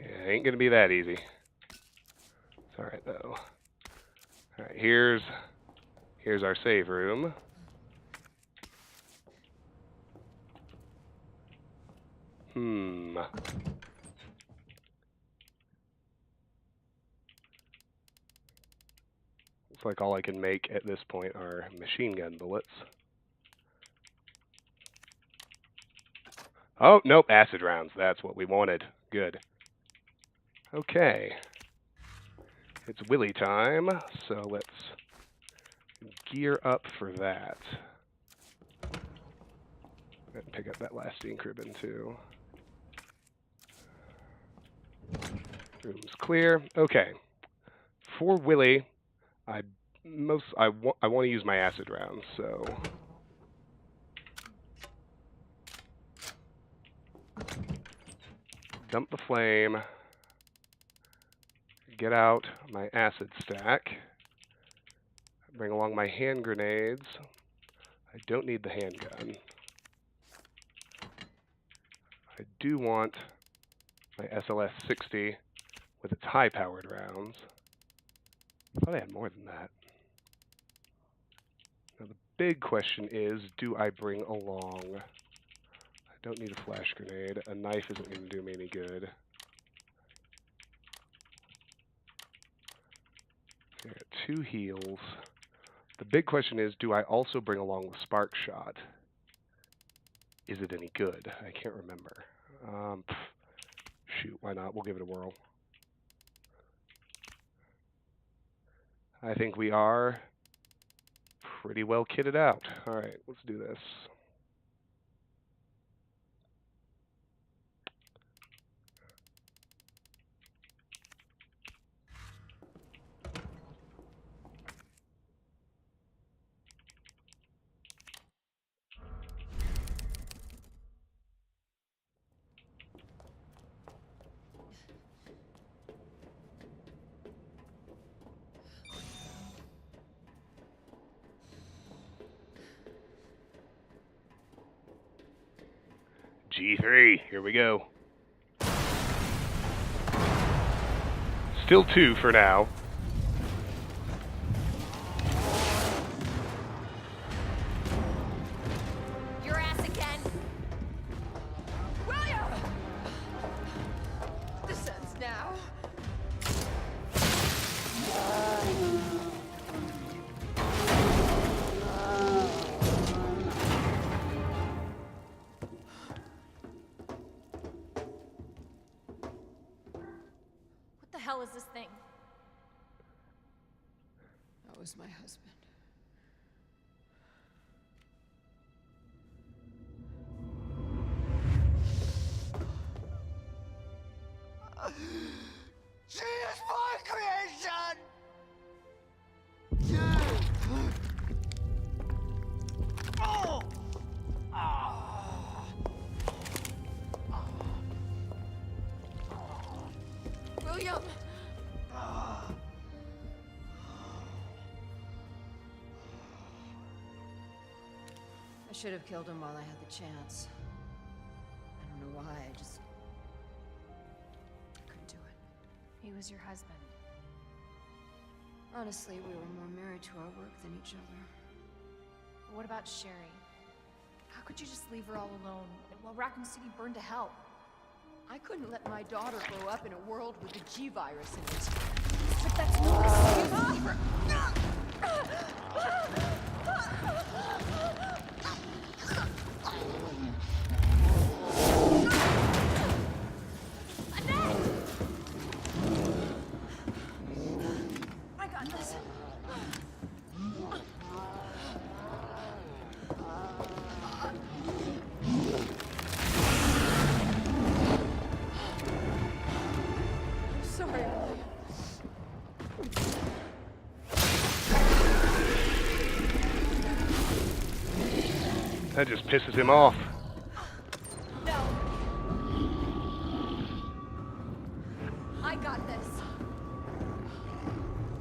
Yeah, ain't gonna be that easy. It's alright though. Alright, here's our save room. Looks like all I can make at this point are machine gun bullets. Oh, nope, acid rounds. That's what we wanted. Good. Okay. It's Willy time, so let's gear up for that. And pick up that last ink ribbon too. Room's clear. Okay. For Willy, I want to use my acid rounds, so dump the flame. Get out my acid stack. Bring along my hand grenades. I don't need the handgun. I do want my SLS-60 with its high-powered rounds. I thought I had more than that. Now the big question is, do I bring along... I don't need a flash grenade. A knife isn't going to do me any good. I got 2 heals. The big question is, do I also bring along the spark shot? Is it any good? I can't remember. Shoot, why not? We'll give it a whirl. I think we are pretty well kitted out. Alright, let's do this. G3, here we go. Still 2 for now. Your ass again. William! This ends now. What the hell is this thing? That was my husband. She is my creation! Oh! William! I should have killed him while I had the chance. I don't know why, I just... couldn't do it. He was your husband. Honestly, we were more married to our work than each other. But what about Sherry? How could you just leave her all alone while Raccoon City burned to hell? I couldn't let my daughter grow up in a world with the G-virus in it. But that's no excuse for... I got this. Sorry, Ellie. That just pisses him off. No. I got this.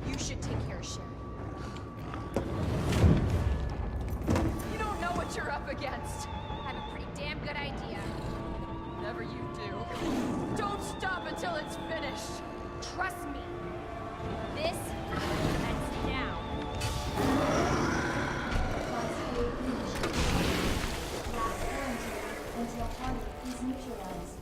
You should take care of Sherry. You don't know what you're up against. I have a pretty damn good idea. Whatever you do, don't stop until it's finished. Trust me. This ends now. Cascade initiated. Last quarantine until target is neutralized.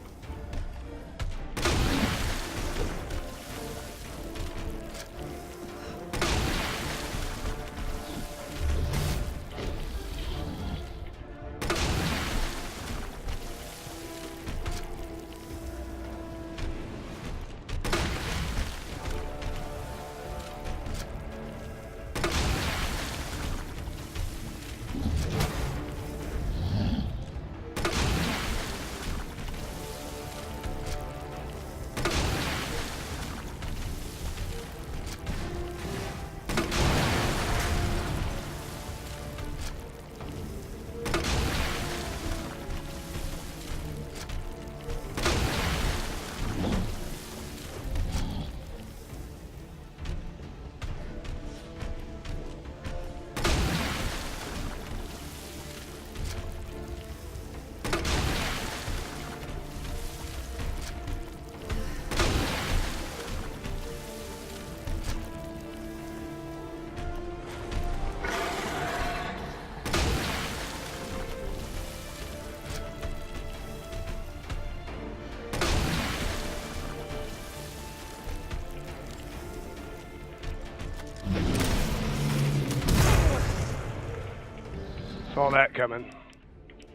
Saw that coming.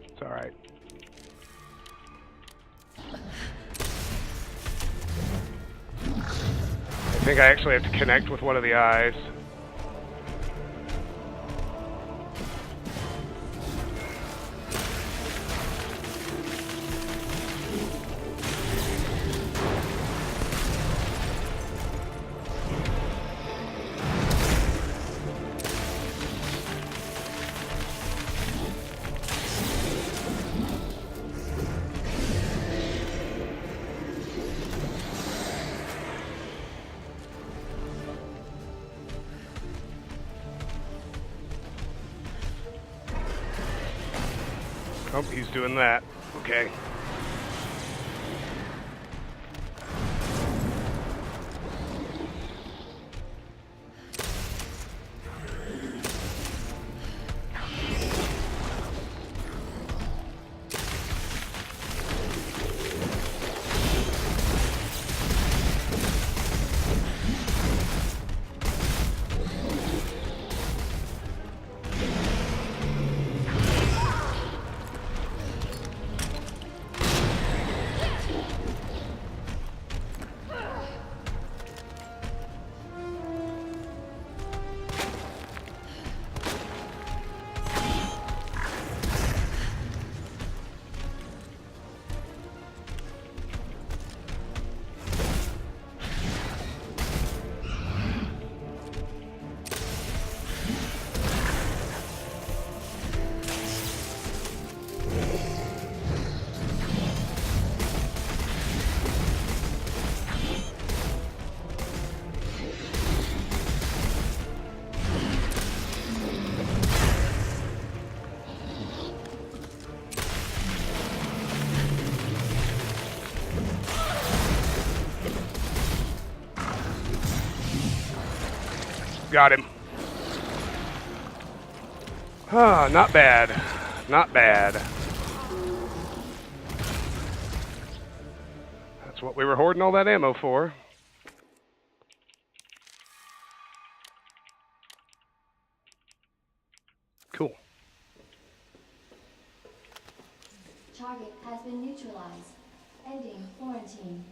It's alright. I think I actually have to connect with one of the eyes. Oh, he's doing that. Okay. Got him. Ah, not bad. Not bad. That's what we were hoarding all that ammo for. Cool. Target has been neutralized. Ending quarantine.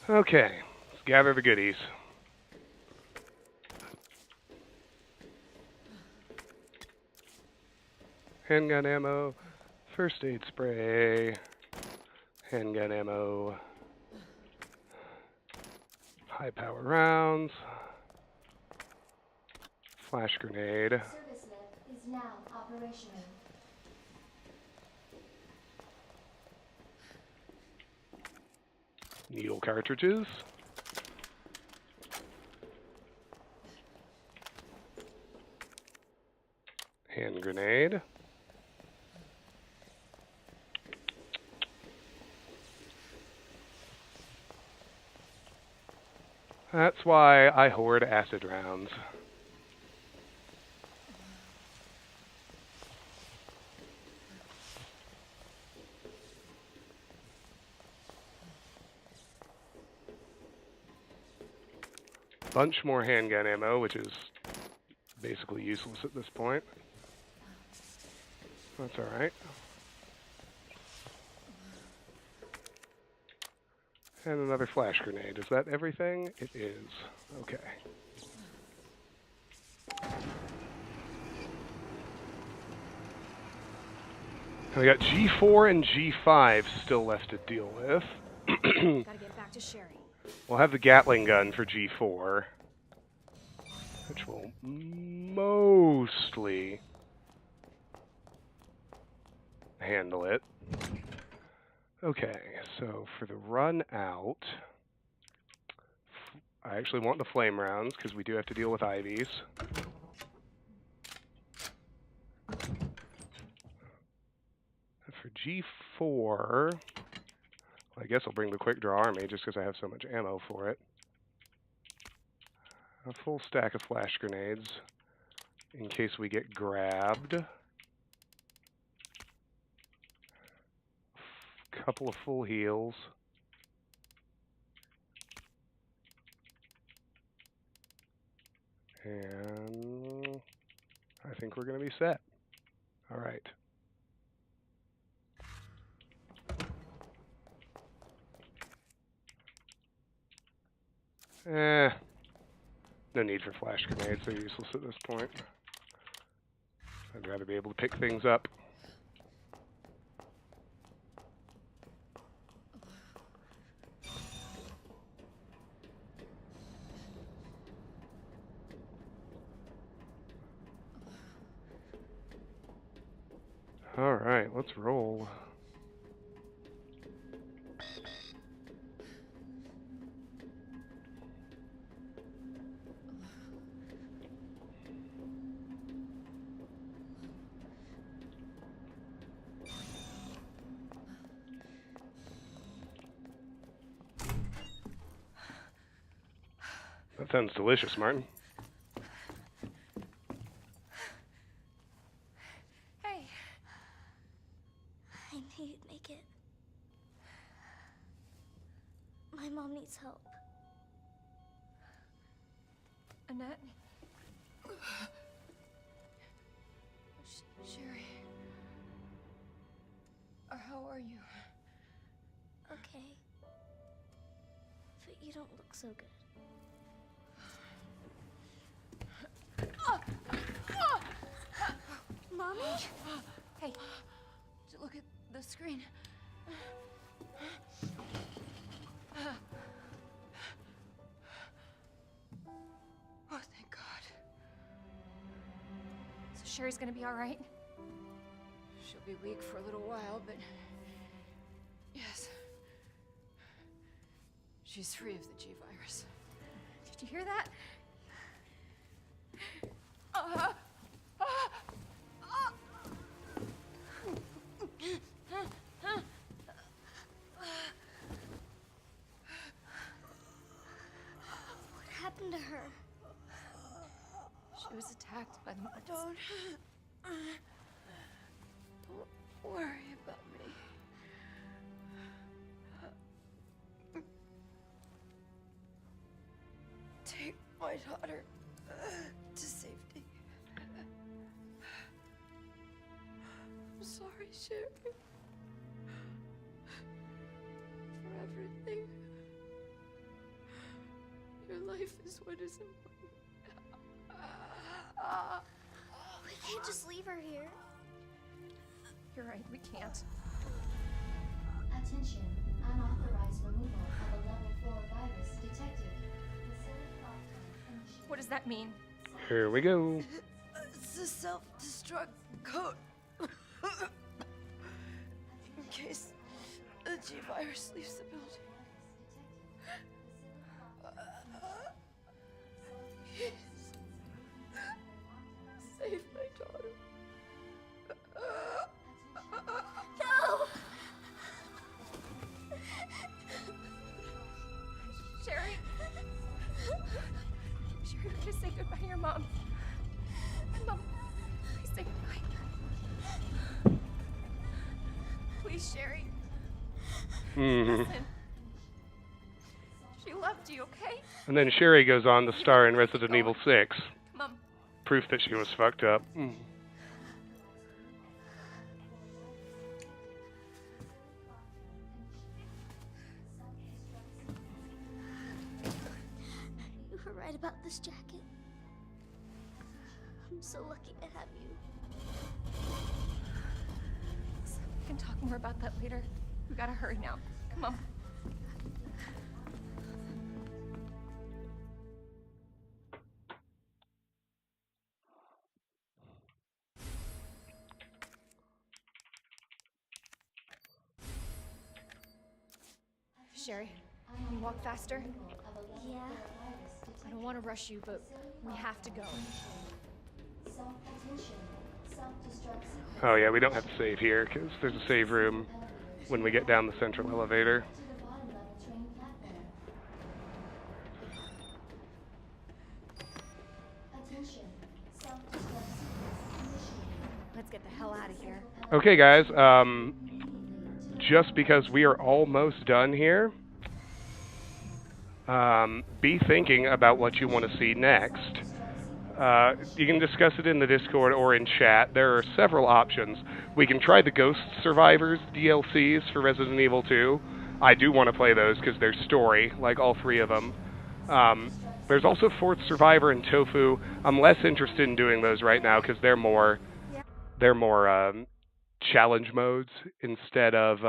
Okay, let's gather the goodies. Handgun ammo, first aid spray, handgun ammo, high power rounds, flash grenade, Service lift is now operational. needle cartridges, hand grenade, that's why I hoard acid rounds. Bunch more handgun ammo, which is basically useless at this point. That's alright. And another flash grenade. Is that everything? It is. Okay. We got G4 and G5 still left to deal with. Gotta get back to Sherry. We'll have the Gatling gun for G4, which will mostly handle it. Okay, so for the run out, I actually want the flame rounds because we do have to deal with IVs. And for G4, I guess I'll bring the quick draw army just because I have so much ammo for it. A full stack of flash grenades in case we get grabbed. Couple of full heals. And I think we're going to be set. All right. No need for flash grenades, they're useless at this point. I'd rather be able to pick things up. Alright, let's roll. That sounds delicious, Martin. Hey, I knew you'd make it. My mom needs help. Annette? Sherry? How are you? Okay. But you don't look so good. Mommy? Hey, look at the screen. Oh, thank God. So Sherry's gonna be all right? She'll be weak for a little while, but yes. She's free of the G virus. Did you hear that? What happened to her? She was attacked by the monks. Don't worry about me. Take my daughter to safety. I'm sorry, Sherry. For everything. Your life is what is important. We can't just leave her here. You're right, we can't. Attention. Unauthorized removal of a level 4 virus detected. Facility lockdown initiated. What does that mean? Here we go. It's a self-destruct code. In case the G-Virus leaves the building. Save my daughter. No! Sherry! Sherry, we gotta say goodbye to your mom. Mom, please say goodbye. Please, Sherry. Mhm. Listen. She loved you, okay? And then Sherry goes on to star in Resident Evil 6. Come on. Proof that she was fucked up. You were right about this jacket. I'm so lucky to have you. We can talk more about that later. We gotta hurry now. Come on. Sherry, can you walk faster? Yeah? I don't want to rush you, but we have to go. Self-attention. Self-destruct sequence. Oh yeah, we don't have to save here, because there's a save room when we get down the central elevator. To the bottom level train platform. Attention. Self-destruct sequence initiated. Let's get the hell out of here. Okay guys, just because we are almost done here, be thinking about what you want to see next. You can discuss it in the Discord or in chat. There are several options. We can try the Ghost Survivors DLCs for Resident Evil 2. I do want to play those because they're story, like all three of them. There's also Fourth Survivor and Tofu. I'm less interested in doing those right now because they're more challenge modes instead of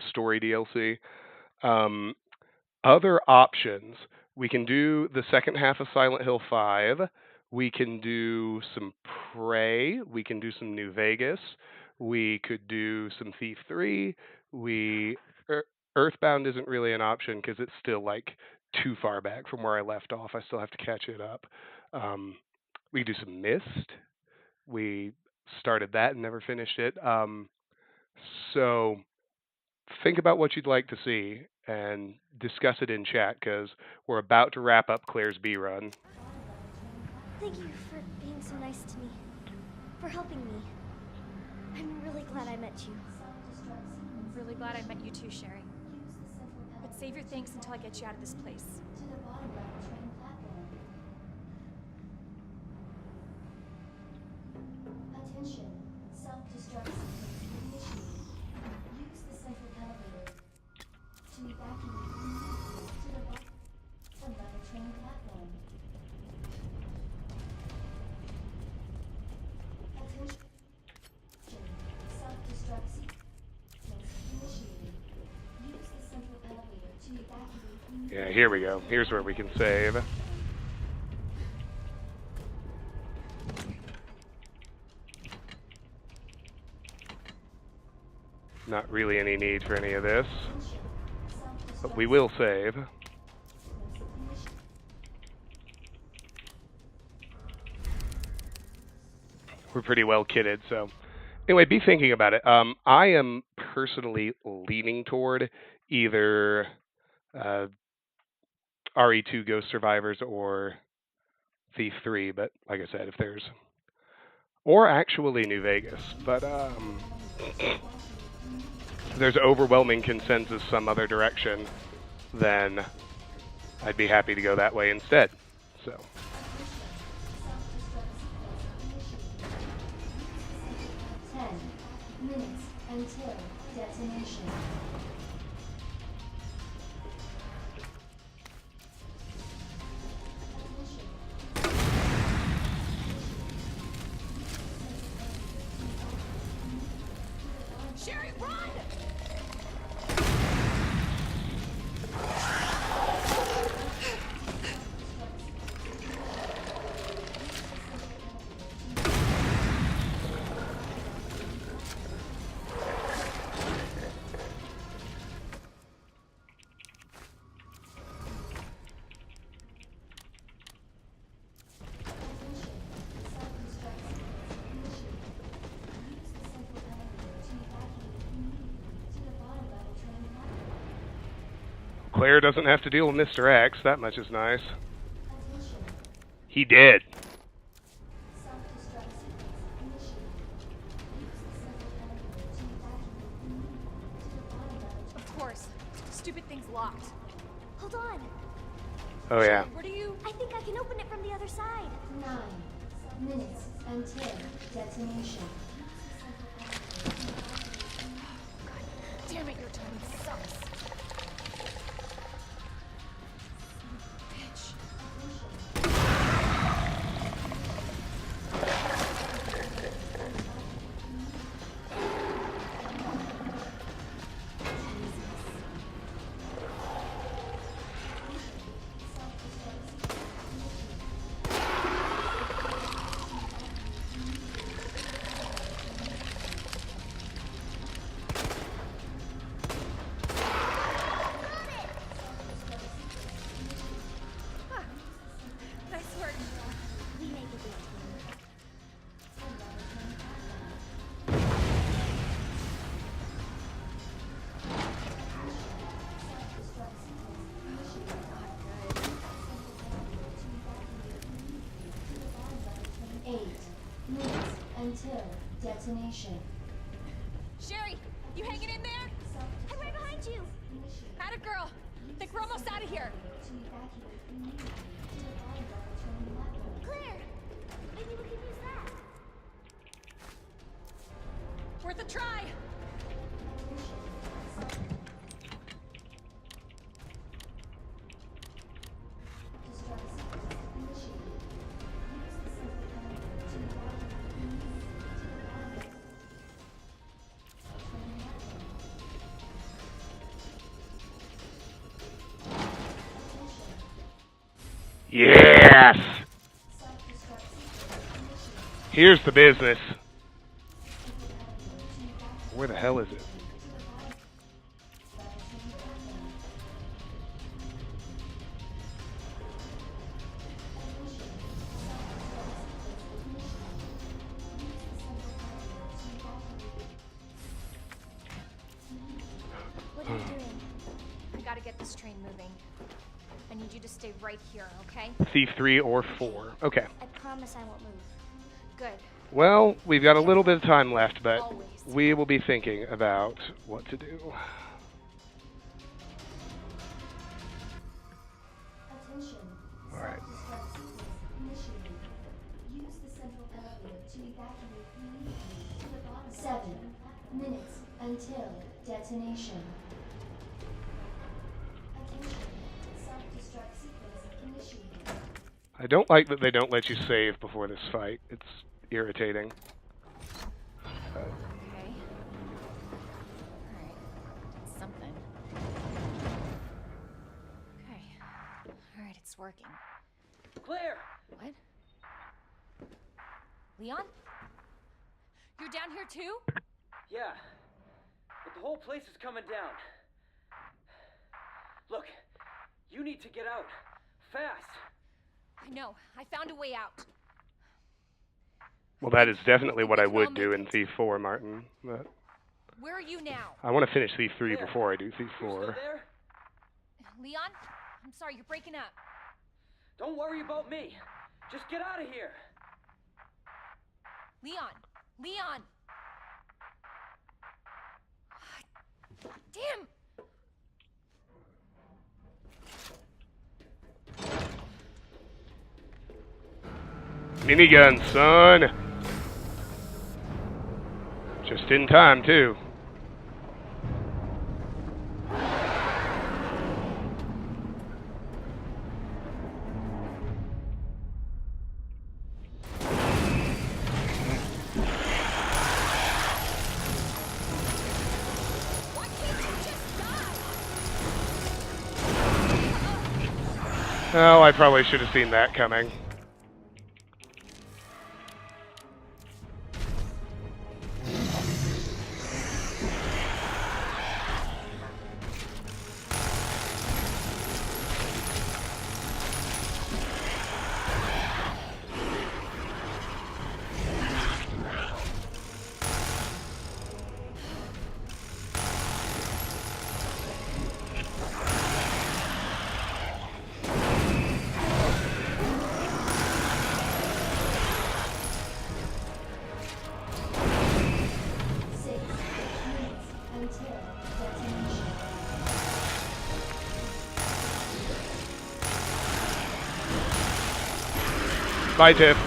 story DLC. Other options, we can do the second half of Silent Hill 5. We can do some Prey. We can do some New Vegas. We could do some Thief 3. Earthbound isn't really an option because it's still like too far back from where I left off. I still have to catch it up. We could do some Myst. We started that and never finished it. So think about what you'd like to see and discuss it in chat because we're about to wrap up Claire's B run. Thank you for being so nice to me. For helping me. I'm really glad I met you. I'm really glad I met you too, Sherry. But save your thanks until I get you out of this place. To the bottom level train platform. Attention. Self-destruct sequence initiated. Use the central elevator to evacuate immediately to the bottom level train platform. Attention. Self-destruct sequence initiated. Use the central elevator to evacuate immediately. Yeah, here we go. Here's where we can save. Not really any need for any of this, but we will save. We're pretty well kitted, so anyway, be thinking about it. I am personally leaning toward either RE2 Ghost Survivors or Thief 3, but like I said, if there's... Or actually New Vegas, but if there's overwhelming consensus some other direction, then I'd be happy to go that way instead. So... 10 minutes until detonation. Sherry, run! Claire doesn't have to deal with Mr. X, that much is nice. He did. Of course. Stupid thing's locked. Hold on. Oh yeah. Where do you... I think I can open it from the other side. 9 minutes until detonation. Damn it, your timing sucks. Bitch. Nice work. We make a good team. Eight minutes until detonation. Sherry, you hanging in there? I'm right behind you. Atta girl. Think we're almost out of here. Claire, maybe we can use that. Worth a try. Yes! Here's the business. Where the hell is it? What are you doing? I gotta get this train moving. I need you to stay right here, okay? Thief 3 or 4. Okay. I promise I won't move. Good. Well, we've got a little bit of time left, but Always. we will be thinking about what to do. Attention. All right. Self-destruct sequence initiated. Use the central elevator to evacuate immediately to the bottom. 7 minutes until detonation. Attention. Self-destruct sequence initiated. I don't like that they don't let you save before this fight. It's irritating. Okay. Alright. Something. Okay. Alright, it's working. Claire! What? Leon? You're down here too? Yeah, but the whole place is coming down. Look, you need to get out. Fast! I know. I found a way out. Well, that is definitely what I would do in Thief 4, Martin. But Where are you now? I want to finish Thief 3 Claire, before I do Thief You still 4. there? Leon? I'm sorry, you're breaking up. Don't worry about me. Just get out of here. Leon! Leon! Damn! Minigun, son! Just in time, too. Why can't you just die? Oh, I probably should have seen that coming. Bye, Tiff.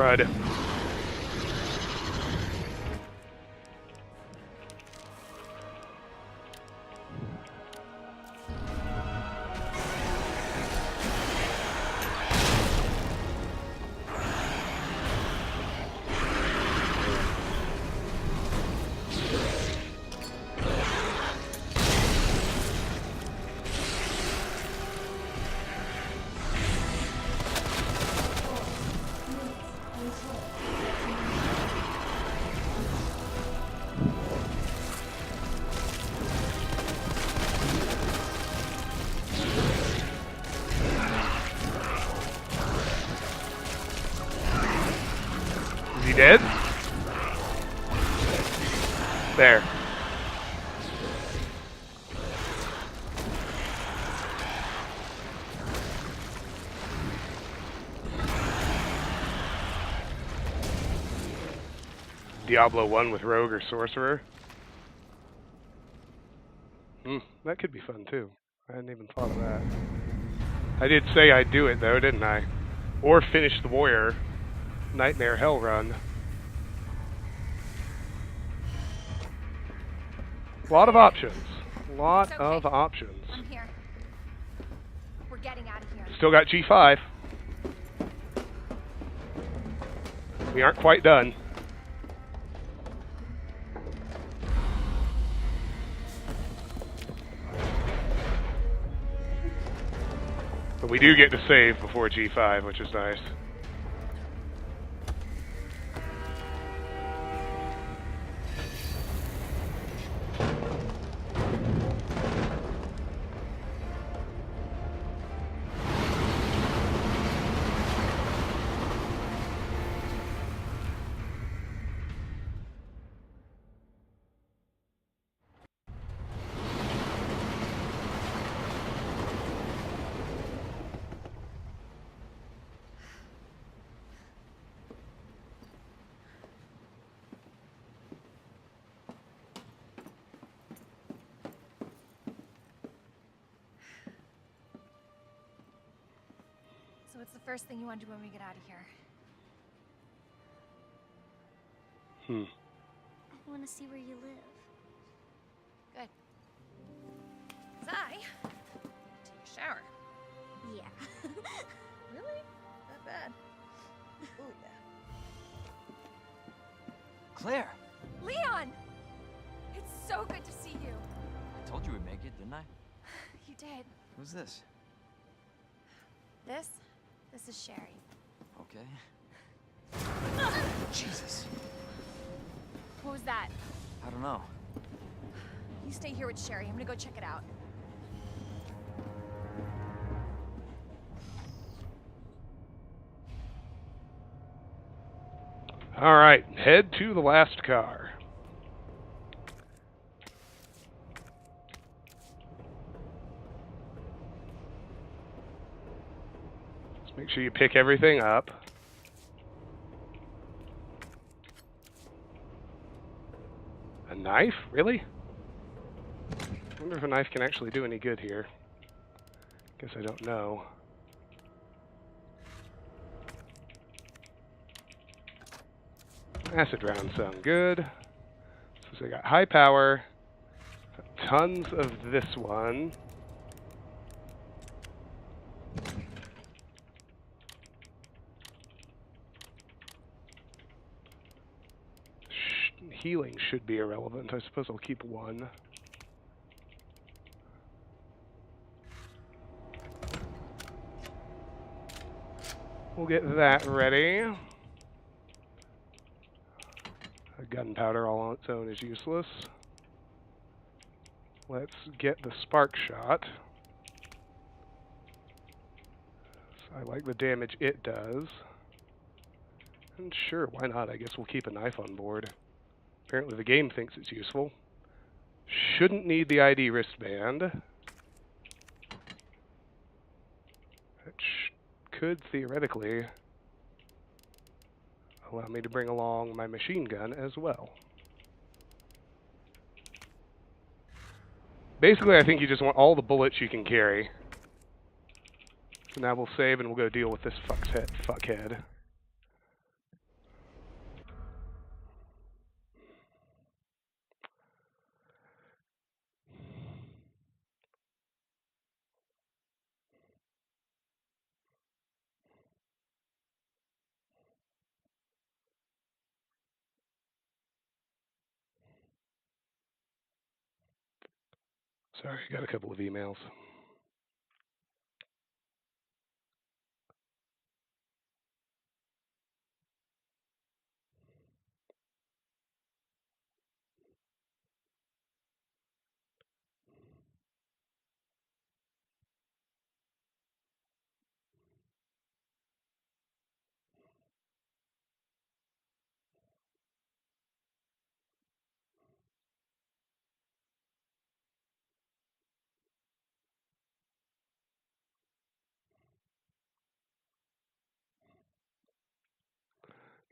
Crud. Is he dead? There. Diablo 1 with Rogue or Sorcerer. That could be fun too. I hadn't even thought of that. I did say I'd do it though, didn't I? Or finish the Warrior Nightmare Hell run. A lot of options. A lot It's okay. of options. I'm here. We're getting out of here. Still got G5. We aren't quite done. But we do get to save before G5, which is nice. what's the first thing you want to do when we get out of here? I want to see where you live. Good. 'Cause I take a shower. Yeah. Really? That bad? Oh, yeah. Claire! Leon! It's so good to see you. I told you we'd make it, didn't I? You did. Who's this? This is Sherry. Okay. Jesus. What was that? I don't know. You stay here with Sherry. I'm gonna go check it out. All right, head to the last car. Just make sure you pick everything up. A knife? Really? I wonder if a knife can actually do any good here. Guess I don't know. Acid rounds sound good. So I got high power, tons of this one. Healing should be irrelevant. I suppose I'll keep one. We'll get that ready. Gunpowder all on its own is useless. Let's get the spark shot. So I like the damage it does. And sure, why not? I guess we'll keep a knife on board. Apparently the game thinks it's useful. Shouldn't need the ID wristband. That could theoretically allow me to bring along my machine gun as well. Basically, I think you just want all the bullets you can carry. So now we'll save and we'll go deal with this fuckhead. Sorry, got a couple of emails.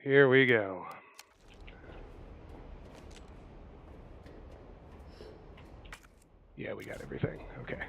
Here we go. Yeah, we got everything. Okay.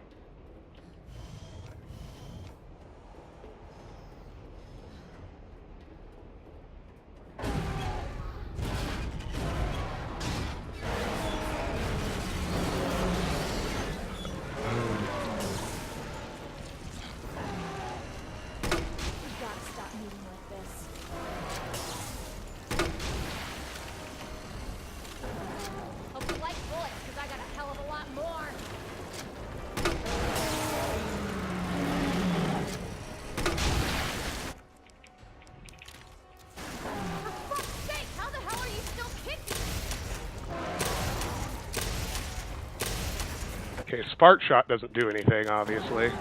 Okay, spark shot doesn't do anything, obviously.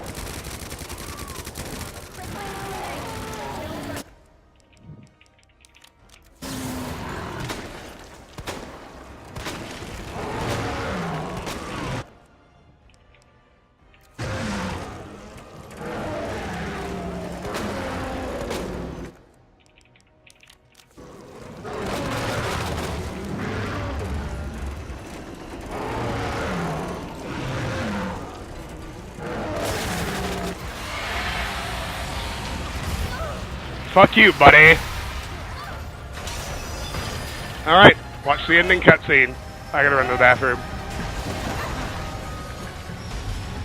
Fuck you, buddy. Alright, watch the ending cutscene. I gotta run to the bathroom.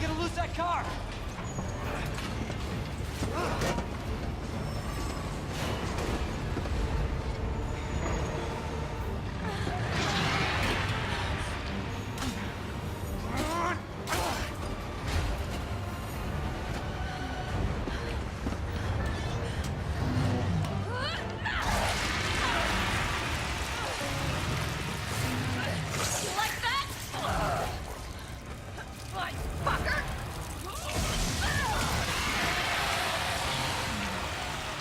We're gonna lose that car!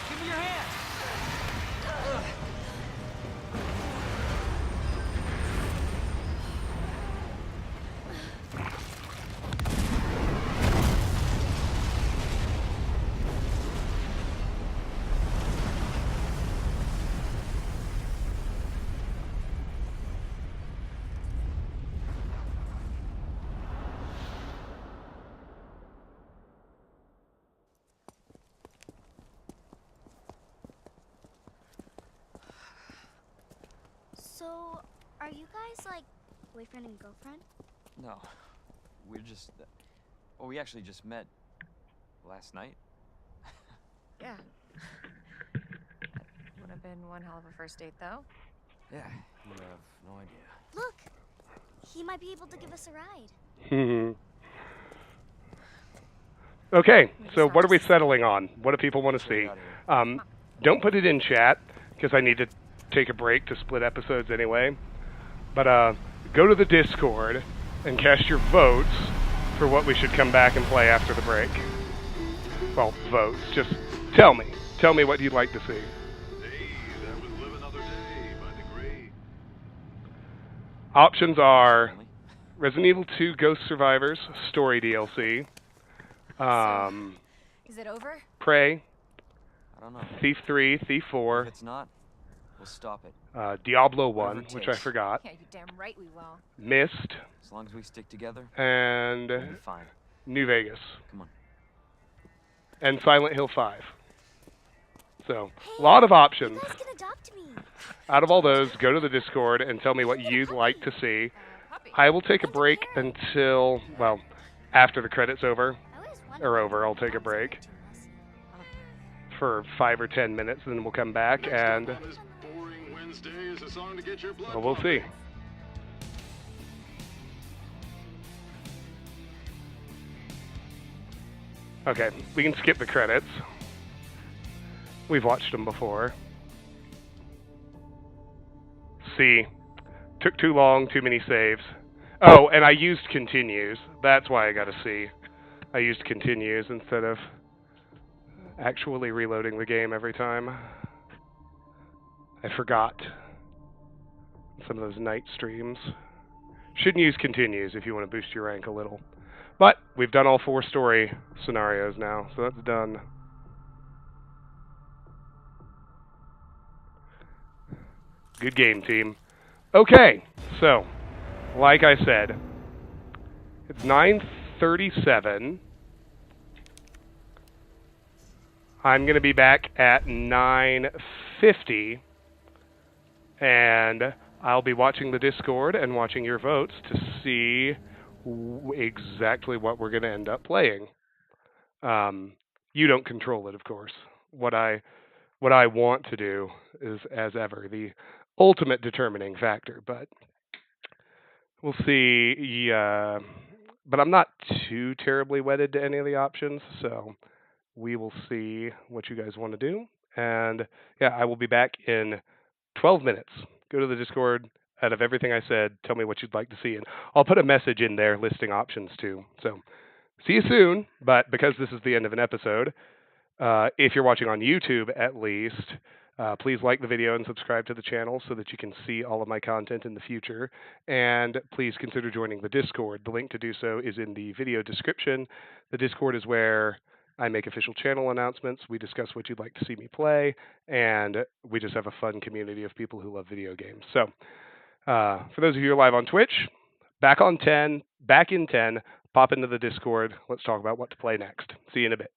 Give me your hand! So, are you guys like boyfriend and girlfriend? No, we're just. Well, we actually just met last night. Yeah. Would have been one hell of a first date, though. Yeah, you have no idea. Look, he might be able to give us a ride. Okay, so what are we settling on? What do people want to see? Don't put it in chat, because I need to take a break to split episodes anyway. But go to the Discord and cast your votes for what we should come back and play after the break. Well, votes. Just tell me. Tell me what you'd like to see. That was Live Another Day by Degree. Options are Resident Evil 2 Ghost Survivors Story DLC, Is it over? Prey, I don't know. Thief 3, Thief 4, If it's not, we'll stop it. Diablo Whatever 1, it which I takes. forgot, Yeah, you damn right we will. Myst, As long as we stick together, and we'll be fine. New Vegas, Come on. and Silent Hill 5. So, a lot of options. You guys can adopt me. Out of all those, go to the Discord and tell me what you'd like to see. I will take a break until, well, after the credits over. I always wondered Or why over, I'll my take a mom's break married to us. for 5 or 10 minutes, and then we'll come back and, On this boring Wednesday is a song to get your blood well, we'll see. pumping. Okay, we can skip the credits. We've watched them before. C. Took too long, too many saves. Oh, and I used continues. That's why I got a C. I used continues instead of actually reloading the game every time. I forgot some of those night streams. Shouldn't use continues if you want to boost your rank a little. But we've done all 4 story scenarios now, so that's done. Good game, team. Okay, so, like I said, it's 9:37. I'm going to be back at 9:50, and I'll be watching the Discord and watching your votes to see exactly what we're going to end up playing. You don't control it, of course. What I want to do is, as ever, the ultimate determining factor, but we'll see. Yeah, but I'm not too terribly wedded to any of the options, so we will see what you guys want to do. And yeah, I will be back in 12 minutes. Go to the Discord. Out of everything I said, tell me what you'd like to see, and I'll put a message in there listing options too. So see you soon, but because this is the end of an episode, if you're watching on YouTube at least, please like the video and subscribe to the channel so that you can see all of my content in the future. And please consider joining the Discord. The link to do so is in the video description. The Discord is where I make official channel announcements, we discuss what you'd like to see me play, and we just have a fun community of people who love video games. So, for those of you who are live on Twitch, back in 10, pop into the Discord. Let's talk about what to play next. See you in a bit.